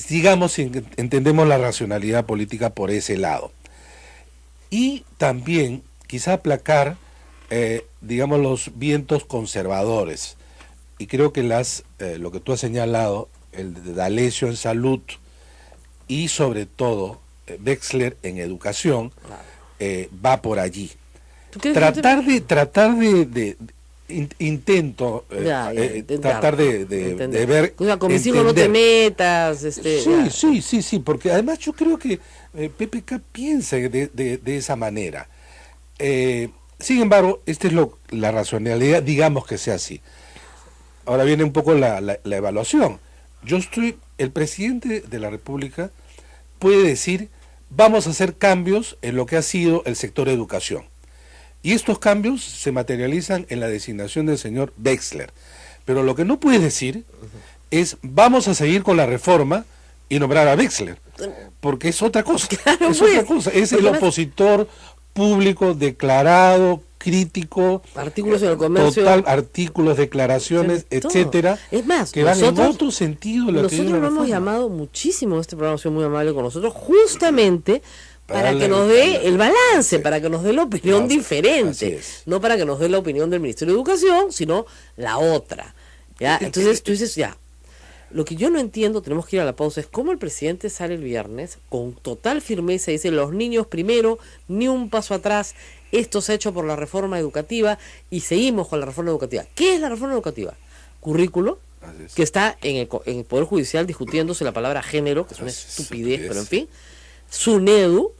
Digamos, si entendemos la racionalidad política por ese lado. Y también quizá aplacar, digamos, los vientos conservadores. Y creo que lo que tú has señalado, el de D'Alessio en salud y sobre todo Wexler en educación, va por allí. Tratar de intento tratar de ver, o sea, con mis hijos no te metas, sí, porque además yo creo que PPK piensa de esa manera. Sin embargo, esta es la racionalidad, digamos que sea así. Ahora viene un poco la evaluación. Yo estoy el presidente de la República puede decir, vamos a hacer cambios en lo que ha sido el sector educación. Y estos cambios se materializan en la designación del señor Wexler. Pero lo que no puede decir es, vamos a seguir con la reforma y nombrar a Wexler, porque es otra cosa. Claro, es pues, otra cosa. Es el opositor público declarado, crítico, artículos en el comercio, total, artículos, declaraciones, etcétera, es más, que van en otro sentido. Nosotros lo hemos llamado muchísimo, este programa ha sido muy amable con nosotros, justamente para que nos dé el balance, para que nos dé la opinión diferente, no para que nos dé la opinión del Ministerio de Educación, sino la otra. ¿Ya? Entonces tú dices, ya, lo que yo no entiendo, tenemos que ir a la pausa, es cómo el presidente sale el viernes con total firmeza y dice, los niños primero, ni un paso atrás, esto se ha hecho por la reforma educativa y seguimos con la reforma educativa. ¿Qué es la reforma educativa? Currículo, que está en el Poder Judicial discutiéndose la palabra género, que es una estupidez, pero en fin, SUNEDU,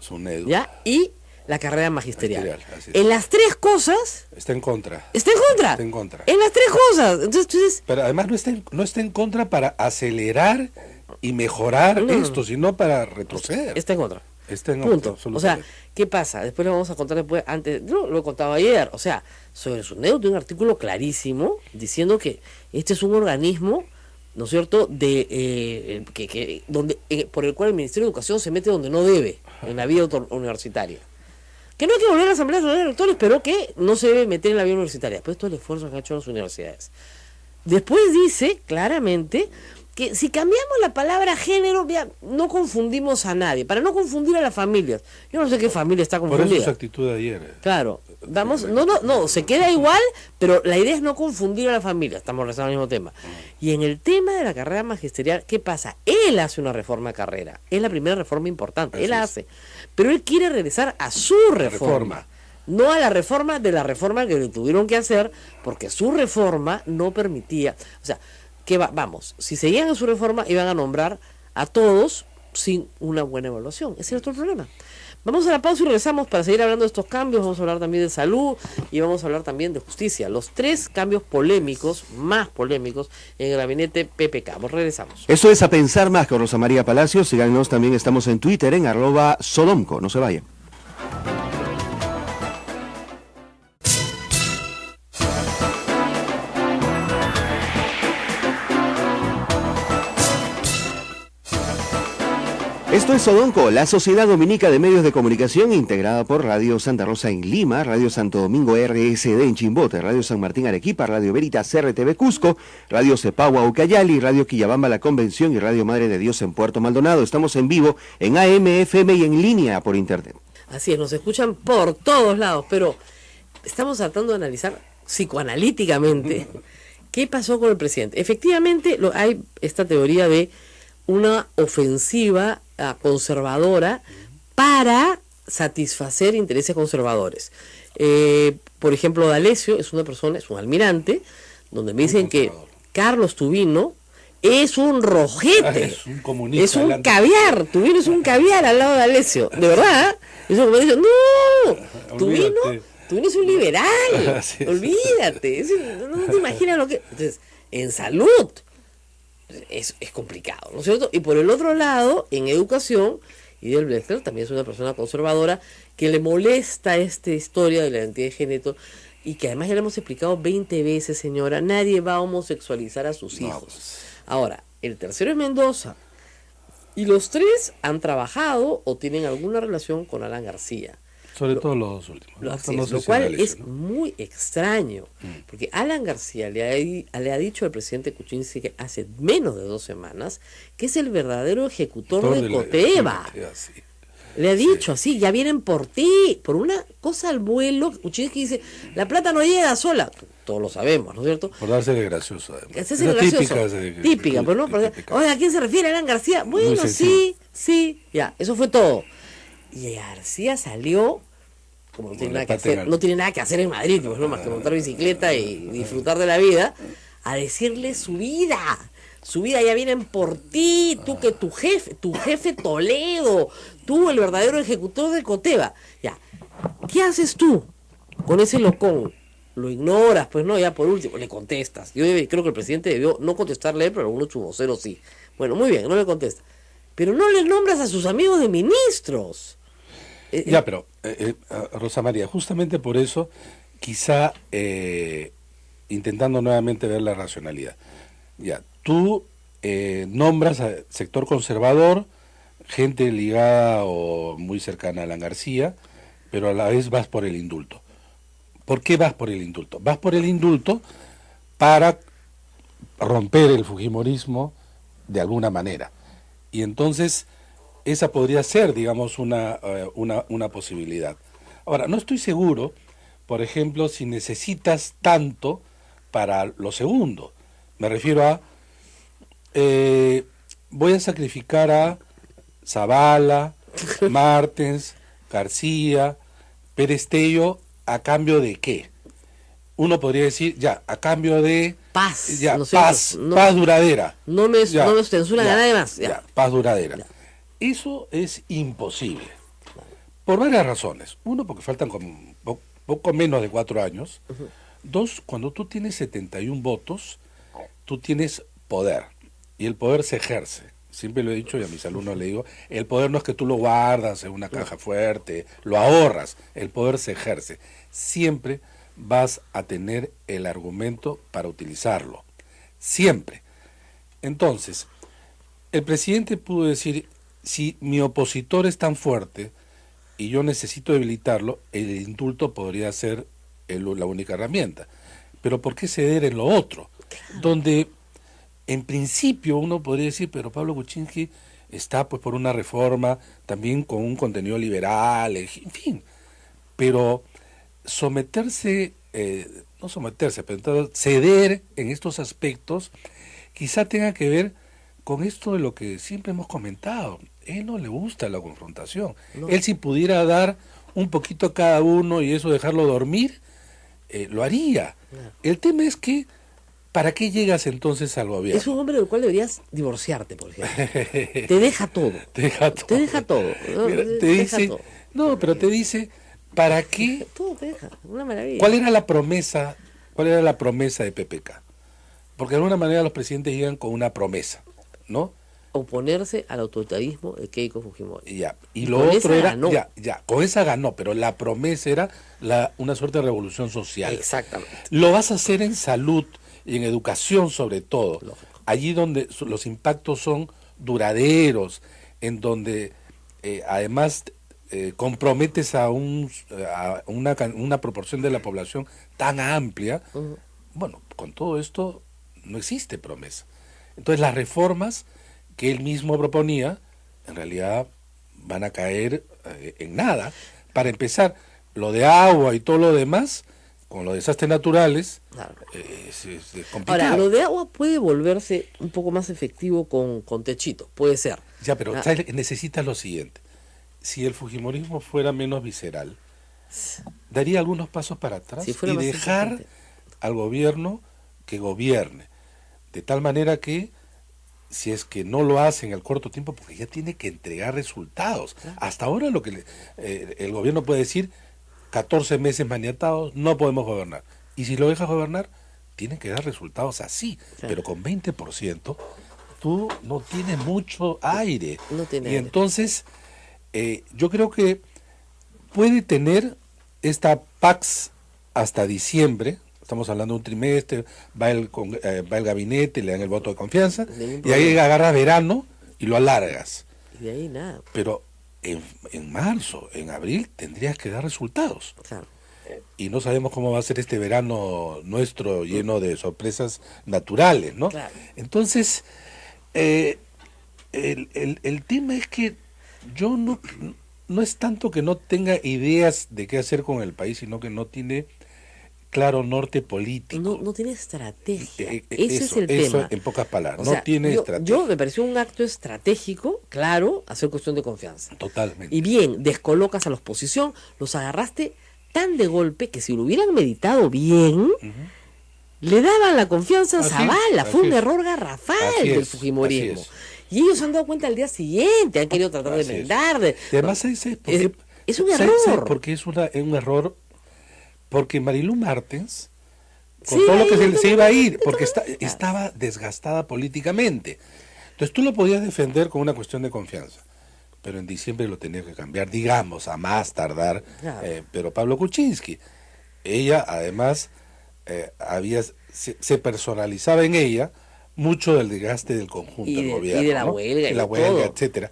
¿ya? Y la carrera magisterial. En las tres cosas está en contra. Está en contra. Está en contra. En las tres cosas. Entonces, pero además no está en contra para acelerar y mejorar esto, sino para retroceder. Está en contra. Está en punto. Contra, o sea, ¿qué pasa? Después lo vamos a contar después, antes, lo he contado ayer, o sea, sobre SUNEDU tiene un artículo clarísimo diciendo que este es un organismo, ¿no es cierto?, por el cual el Ministerio de Educación se mete donde no debe, en la vida universitaria. Que no hay que volver a la Asamblea de Rectores, pero que no se debe meter en la vida universitaria. Pero esto es el esfuerzo que han hecho las universidades. Después dice claramente que si cambiamos la palabra género, ya no confundimos a nadie, para no confundir a las familias. Yo no sé qué familia está confundida. Por eso su actitud de ayer. Claro, vamos, no, se queda igual, pero la idea es no confundir a la familia. Estamos rezando el mismo tema. Y en el tema de la carrera magisterial, ¿qué pasa? Él hace una reforma de carrera. Es la primera reforma importante, él hace. Pero él quiere regresar a su reforma. No a la reforma de la reforma que le tuvieron que hacer, porque su reforma no permitía, o sea, vamos, si seguían en su reforma iban a nombrar a todos sin una buena evaluación. Ese es otro problema. Vamos a la pausa y regresamos para seguir hablando de estos cambios. Vamos a hablar también de salud y vamos a hablar también de justicia. Los tres cambios polémicos, más polémicos, en el gabinete PPK. Regresamos. Esto es A Pensar Más con Rosa María Palacios. Síganos, también estamos en Twitter en @sodomco. No se vayan. Esto es Sodonco, la Sociedad Dominica de Medios de Comunicación, integrada por Radio Santa Rosa en Lima, Radio Santo Domingo RSD en Chimbote, Radio San Martín Arequipa, Radio Veritas RTV Cusco, Radio Cepagua Ucayali, Radio Quillabamba La Convención y Radio Madre de Dios en Puerto Maldonado. Estamos en vivo en AM, FM y en línea por internet. Así es, nos escuchan por todos lados, pero estamos tratando de analizar psicoanalíticamente qué pasó con el presidente. Efectivamente, hay esta teoría de una ofensiva conservadora para satisfacer intereses conservadores. Por ejemplo, D'Alessio es una persona, es un almirante, donde me dicen que Carlos Tubino es un rojete, es un comunista, es un caviar, Tubino es un caviar al lado de D'Alessio, de verdad. Eso como dicen, no, Tubino es un liberal, olvídate, no te imaginas lo que... Entonces, en salud es complicado, ¿no es cierto? Y por el otro lado, en educación, Idel Wexler también es una persona conservadora que le molesta esta historia de la identidad de género y que además ya le hemos explicado 20 veces, señora, nadie va a homosexualizar a sus hijos. Ahora, el tercero es Mendoza y los tres han trabajado o tienen alguna relación con Alan García. Sobre todo los dos últimos. Lo cual es muy extraño, porque Alan García le ha dicho al presidente Kuczynski hace menos de 2 semanas que es el verdadero ejecutor de Coteva. Le ha dicho así, ya vienen por ti, por una cosa al vuelo. Kuczynski dice, la plata no llega sola. Todos lo sabemos, ¿no es cierto? Por darse de gracioso, además. Es gracioso. Típica, pero no. Oye, ¿a quién se refiere Alan García? Bueno, sí, ya, eso fue todo. Y García salió, como no tiene nada que hacer en Madrid, pues, no más que montar bicicleta y disfrutar de la vida, a decirle su vida ya vienen por ti, tú que tu jefe Toledo, tú el verdadero ejecutor de Coteva. Ya, ¿qué haces tú con ese locón lo ignoras, pues no, ya por último, le contestas. Yo creo que el presidente debió no contestarle, pero algunos su vocero sí. Bueno, muy bien, no le contesta. Pero no le nombras a sus amigos de ministros. Ya, pero, Rosa María, justamente por eso, quizá intentando nuevamente ver la racionalidad. Ya, tú nombras al sector conservador, gente ligada o muy cercana a Alan García, pero a la vez vas por el indulto. ¿Por qué vas por el indulto? Vas por el indulto para romper el fujimorismo de alguna manera. Y entonces esa podría ser, digamos, una posibilidad. Ahora, no estoy seguro, por ejemplo, si necesitas tanto para lo segundo. Me refiero a, voy a sacrificar a Zavala, Martens, García, Pérez Tello, ¿a cambio de qué? Uno podría decir, ya, a cambio de paz, ya, ¿no paz duradera. No me censuran a nadie más. Ya, paz duradera. Ya. Eso es imposible. Por varias razones. Uno, porque faltan como poco menos de 4 años. Dos, cuando tú tienes 71 votos, tú tienes poder. Y el poder se ejerce. Siempre lo he dicho y a mis alumnos le digo, el poder no es que tú lo guardas en una caja fuerte, lo ahorras, el poder se ejerce. Siempre vas a tener el argumento para utilizarlo. Siempre. Entonces, el presidente pudo decir, si mi opositor es tan fuerte y yo necesito debilitarlo, el indulto podría ser la única herramienta. Pero ¿por qué ceder en lo otro? Donde en principio uno podría decir, pero Pablo Kuczynski está pues por una reforma también con un contenido liberal, en fin, pero someterse, no someterse, pero entonces ceder en estos aspectos quizá tenga que ver con esto de lo que siempre hemos comentado. Él no le gusta la confrontación. No. Él si pudiera dar un poquito a cada uno y eso dejarlo dormir, lo haría. No. El tema es que ¿para qué llegas entonces al gobierno? Es un hombre del cual deberías divorciarte, por ejemplo. Te deja todo. Te deja todo. Te deja todo. ¿No? Mira, te dice, todo. No, pero te dice, ¿para qué? Todo te deja, una maravilla. ¿Cuál era la promesa de PPK? Porque de alguna manera los presidentes llegan con una promesa, ¿no? Oponerse al autoritarismo de Keiko Fujimori. Ya, y lo otro era, ya, con esa ganó, pero la promesa era una suerte de revolución social. Exactamente. Lo vas a hacer en salud y en educación sobre todo, lógico, allí donde los impactos son duraderos, en donde además comprometes a una proporción de la población tan amplia. Bueno, con todo esto no existe promesa. Entonces las reformas que él mismo proponía, en realidad van a caer en nada. Para empezar, lo de agua y todo lo demás, con los desastres naturales, claro, es complicado. Ahora, lo de agua puede volverse un poco más efectivo con techito, puede ser. Ya, pero necesitas lo siguiente. Si el fujimorismo fuera menos visceral, daría algunos pasos para atrás y dejar al gobierno que gobierne. De tal manera que, si es que no lo hace en el corto tiempo, porque ya tiene que entregar resultados. Claro. Hasta ahora lo que el gobierno puede decir, 14 meses maniatados, no podemos gobernar. Y si lo dejas gobernar, tienen que dar resultados así. Claro. Pero con 20%, tú no tienes mucho aire. No tiene aire. Entonces, yo creo que puede tener esta PAX hasta diciembre. Estamos hablando de un trimestre, va el gabinete, le dan el voto de confianza, y ahí agarras verano y lo alargas. Y de ahí nada. Pero en marzo, en abril, tendrías que dar resultados. Claro. Y no sabemos cómo va a ser este verano nuestro lleno de sorpresas naturales, ¿no? Claro. Entonces, el tema es que yo no es tanto que no tenga ideas de qué hacer con el país, sino que no tiene claro norte político. No tiene estrategia. Ese es el tema. En pocas palabras, o sea, no tiene estrategia. Yo me pareció un acto estratégico, claro, hacer cuestión de confianza. Totalmente. Y bien, descolocas a la oposición, los agarraste tan de golpe que si lo hubieran meditado bien, le daban la confianza a Zavala. Fue un error garrafal del fujimorismo. Y ellos se han dado cuenta al día siguiente, han querido tratar de enmendar. Además, es un error. Porque es un error Porque Marilú Martens, con Sí, todo lo que ahí se iba a ir, no, porque no, estaba desgastada políticamente. Entonces tú lo podías defender con una cuestión de confianza, pero en diciembre lo tenías que cambiar, digamos, a más tardar. Claro. Pero Pablo Kuczynski, ella además se personalizaba en ella mucho del desgaste del conjunto del gobierno, y de la ¿no? huelga, y la y huelga, todo. etcétera.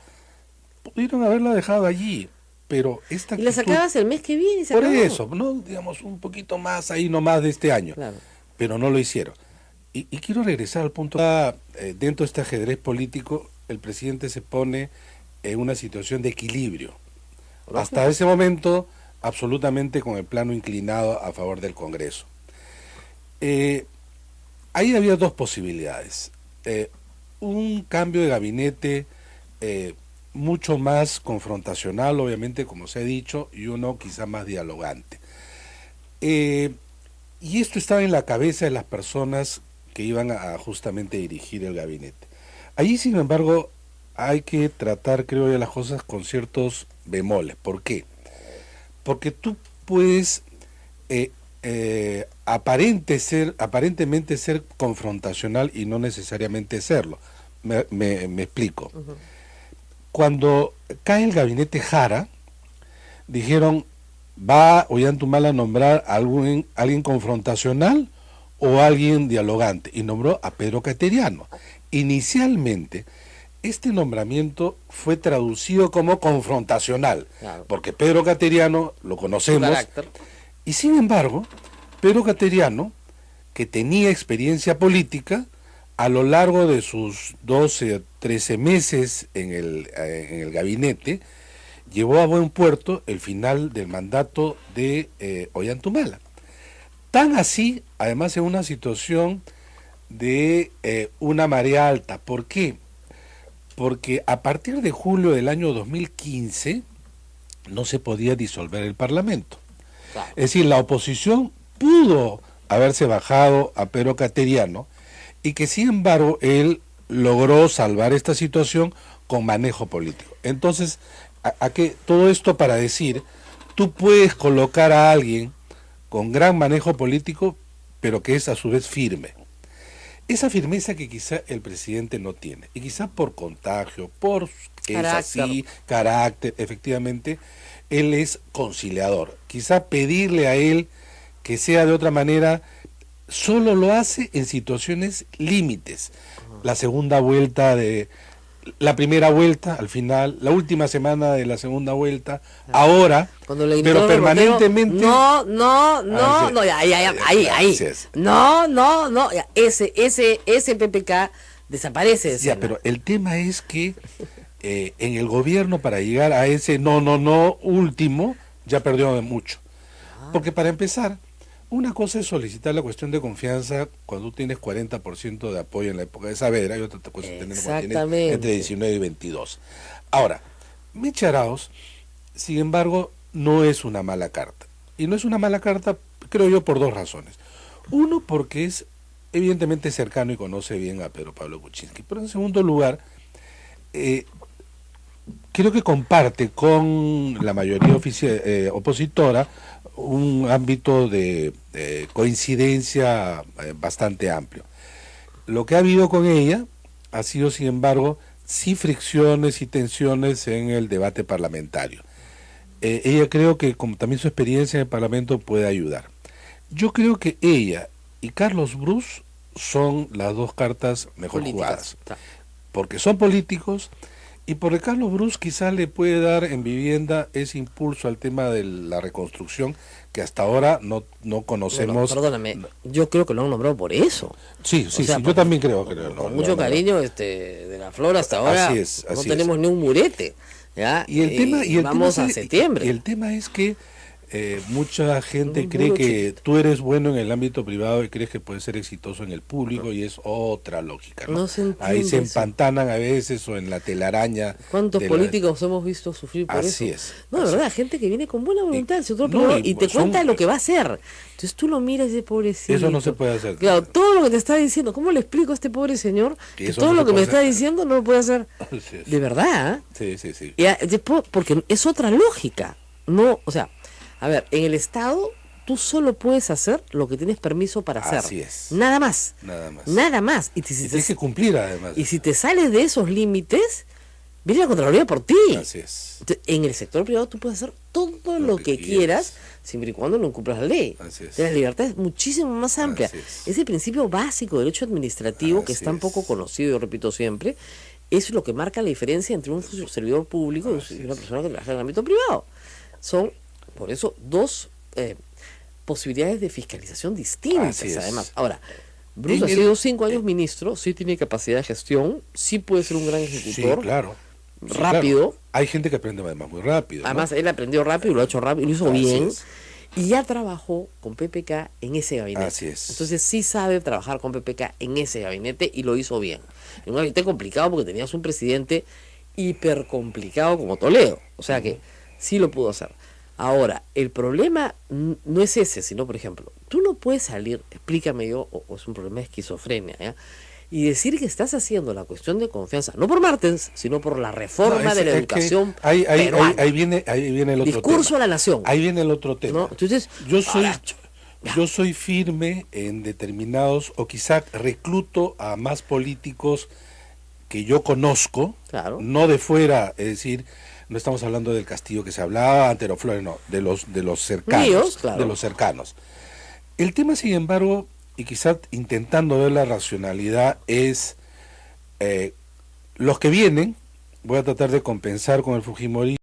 Pudieron haberla dejado allí, pero esta Y la actitud, sacabas el mes que viene y se por acabó. eso, no, digamos, un poquito más ahí nomás de este año, Claro. pero no lo hicieron. Y quiero regresar al punto, dentro de este ajedrez político, el presidente se pone en una situación de equilibrio. Hasta ese momento, absolutamente con el plano inclinado a favor del Congreso. Ahí había dos posibilidades. Un cambio de gabinete mucho más confrontacional, obviamente, como se ha dicho, y uno quizá más dialogante. Y esto estaba en la cabeza de las personas que iban a justamente dirigir el gabinete. Allí, sin embargo, hay que tratar, creo yo, las cosas con ciertos bemoles. ¿Por qué? Porque tú puedes aparentemente ser confrontacional y no necesariamente serlo. Me explico. Ujú. Cuando cae el gabinete Jara, dijeron, ¿va Ollantaytamala a nombrar a alguien confrontacional o alguien dialogante? Y nombró a Pedro Cateriano. Inicialmente, este nombramiento fue traducido como confrontacional, Claro. porque Pedro Cateriano lo Su conocemos, carácter. y sin embargo, Pedro Cateriano, que tenía experiencia política, a lo largo de sus 12 o 13 meses en el gabinete, llevó a buen puerto el final del mandato de Ollantaytamala. Tan así, además, en una situación de una marea alta. ¿Por qué? Porque a partir de julio del año 2015 no se podía disolver el Parlamento. Claro. Es decir, la oposición pudo haberse bajado a Pedro Cateriano y que sin embargo él logró salvar esta situación con manejo político. Entonces, todo esto para decir, tú puedes colocar a alguien con gran manejo político, pero que es a su vez firme. Esa firmeza que quizá el presidente no tiene, y quizá por contagio, por carácter, efectivamente, él es conciliador. Quizá pedirle a él que sea de otra manera, solo lo hace en situaciones límites. La segunda vuelta la primera vuelta, al final, la última semana de la segunda vuelta, ahora, Cuando le pero permanentemente... no, ahí. No, ya, ese PPK desaparece de Ya, escena. pero el tema es que en el gobierno, para llegar a ese no último, ya perdió de mucho. Porque para empezar, una cosa es solicitar la cuestión de confianza cuando tú tienes 40% de apoyo en la época de Saavedra, y otra cosa es tener cuando tienes entre 19 y 22. Ahora, Meche Arauz, sin embargo, no es una mala carta. Y no es una mala carta, creo yo, por dos razones. Uno, porque es evidentemente cercano y conoce bien a Pedro Pablo Kuczynski. Pero en segundo lugar, creo que comparte con la mayoría opositora un ámbito de coincidencia bastante amplio. Lo que ha habido con ella ha sido, sin embargo, sí fricciones y tensiones en el debate parlamentario. Ella, creo que como también su experiencia en el Parlamento, puede ayudar. Yo creo que ella y Carlos Brus son las dos cartas mejor jugadas, porque son políticos, y porque Carlos Brus quizás le puede dar en vivienda ese impulso al tema de la reconstrucción que hasta ahora no conocemos. Bueno, perdóname, yo creo que lo han nombrado por eso. Sí, yo también creo que con mucho cariño de la Flor hasta ahora no tenemos ni un murete. ¿Ya? Y el tema, vamos a septiembre. Y el tema es que mucha gente cree que tú eres bueno en el ámbito privado y crees que puedes ser exitoso en el público, y es otra lógica, ¿no? Ahí se empantanan a veces, o en la telaraña. ¿Cuántos políticos hemos visto sufrir por eso? Así es. No, de verdad, gente que viene con buena voluntad del sector privado y te cuenta lo que va a hacer. Entonces tú lo miras de pobrecito. Eso no se puede hacer. Claro, todo lo que te está diciendo, ¿cómo le explico a este pobre señor que todo lo que me está diciendo no lo puede hacer? De verdad. Sí. Porque es otra lógica. No, o sea, a ver, en el Estado tú solo puedes hacer lo que tienes permiso para hacer. Así es. Nada más. Nada más. Nada más. Y tienes que cumplir además. Y si te sales de esos límites, viene la Contraloría por ti. Así es. Entonces, en el sector privado tú puedes hacer todo lo que quieras, siempre y cuando no incumplas la ley. Así es. La libertad es muchísimo más amplia. Ese principio básico del derecho administrativo, que es tan poco conocido, yo repito siempre, es lo que marca la diferencia entre un servidor público y una persona que trabaja en el ámbito privado. Son, por eso, dos posibilidades de fiscalización distintas, además. Ahora, Bruce ha sido 5 años ministro, sí tiene capacidad de gestión, sí puede ser un gran ejecutor. Sí, claro. Rápido. Claro. Hay gente que aprende además muy rápido. Además, ¿no? él aprendió rápido, lo ha hecho rápido, lo hizo bien. Y ya trabajó con PPK en ese gabinete. Así es. Entonces sí sabe trabajar con PPK en ese gabinete y lo hizo bien. En un gabinete complicado porque tenías un presidente hiper complicado como Toledo. O sea que sí lo pudo hacer. Ahora, el problema no es ese, sino, por ejemplo, tú no puedes salir, explícame yo, o es un problema de esquizofrenia, ¿ya? Y decir que estás haciendo la cuestión de confianza, no por Martens, sino por la reforma de la educación peruana. Ahí viene el otro discurso tema. a la nación. Ahí viene el otro tema. ¿No? Entonces, yo soy firme en determinados, o quizá recluto a más políticos que yo conozco, no de fuera, es decir, no estamos hablando del Castillo que se hablaba, Antero Flores, no, de los cercanos, míos, claro. de los cercanos. El tema, sin embargo, y quizás intentando ver la racionalidad, es los que vienen, voy a tratar de compensar con el Fujimori.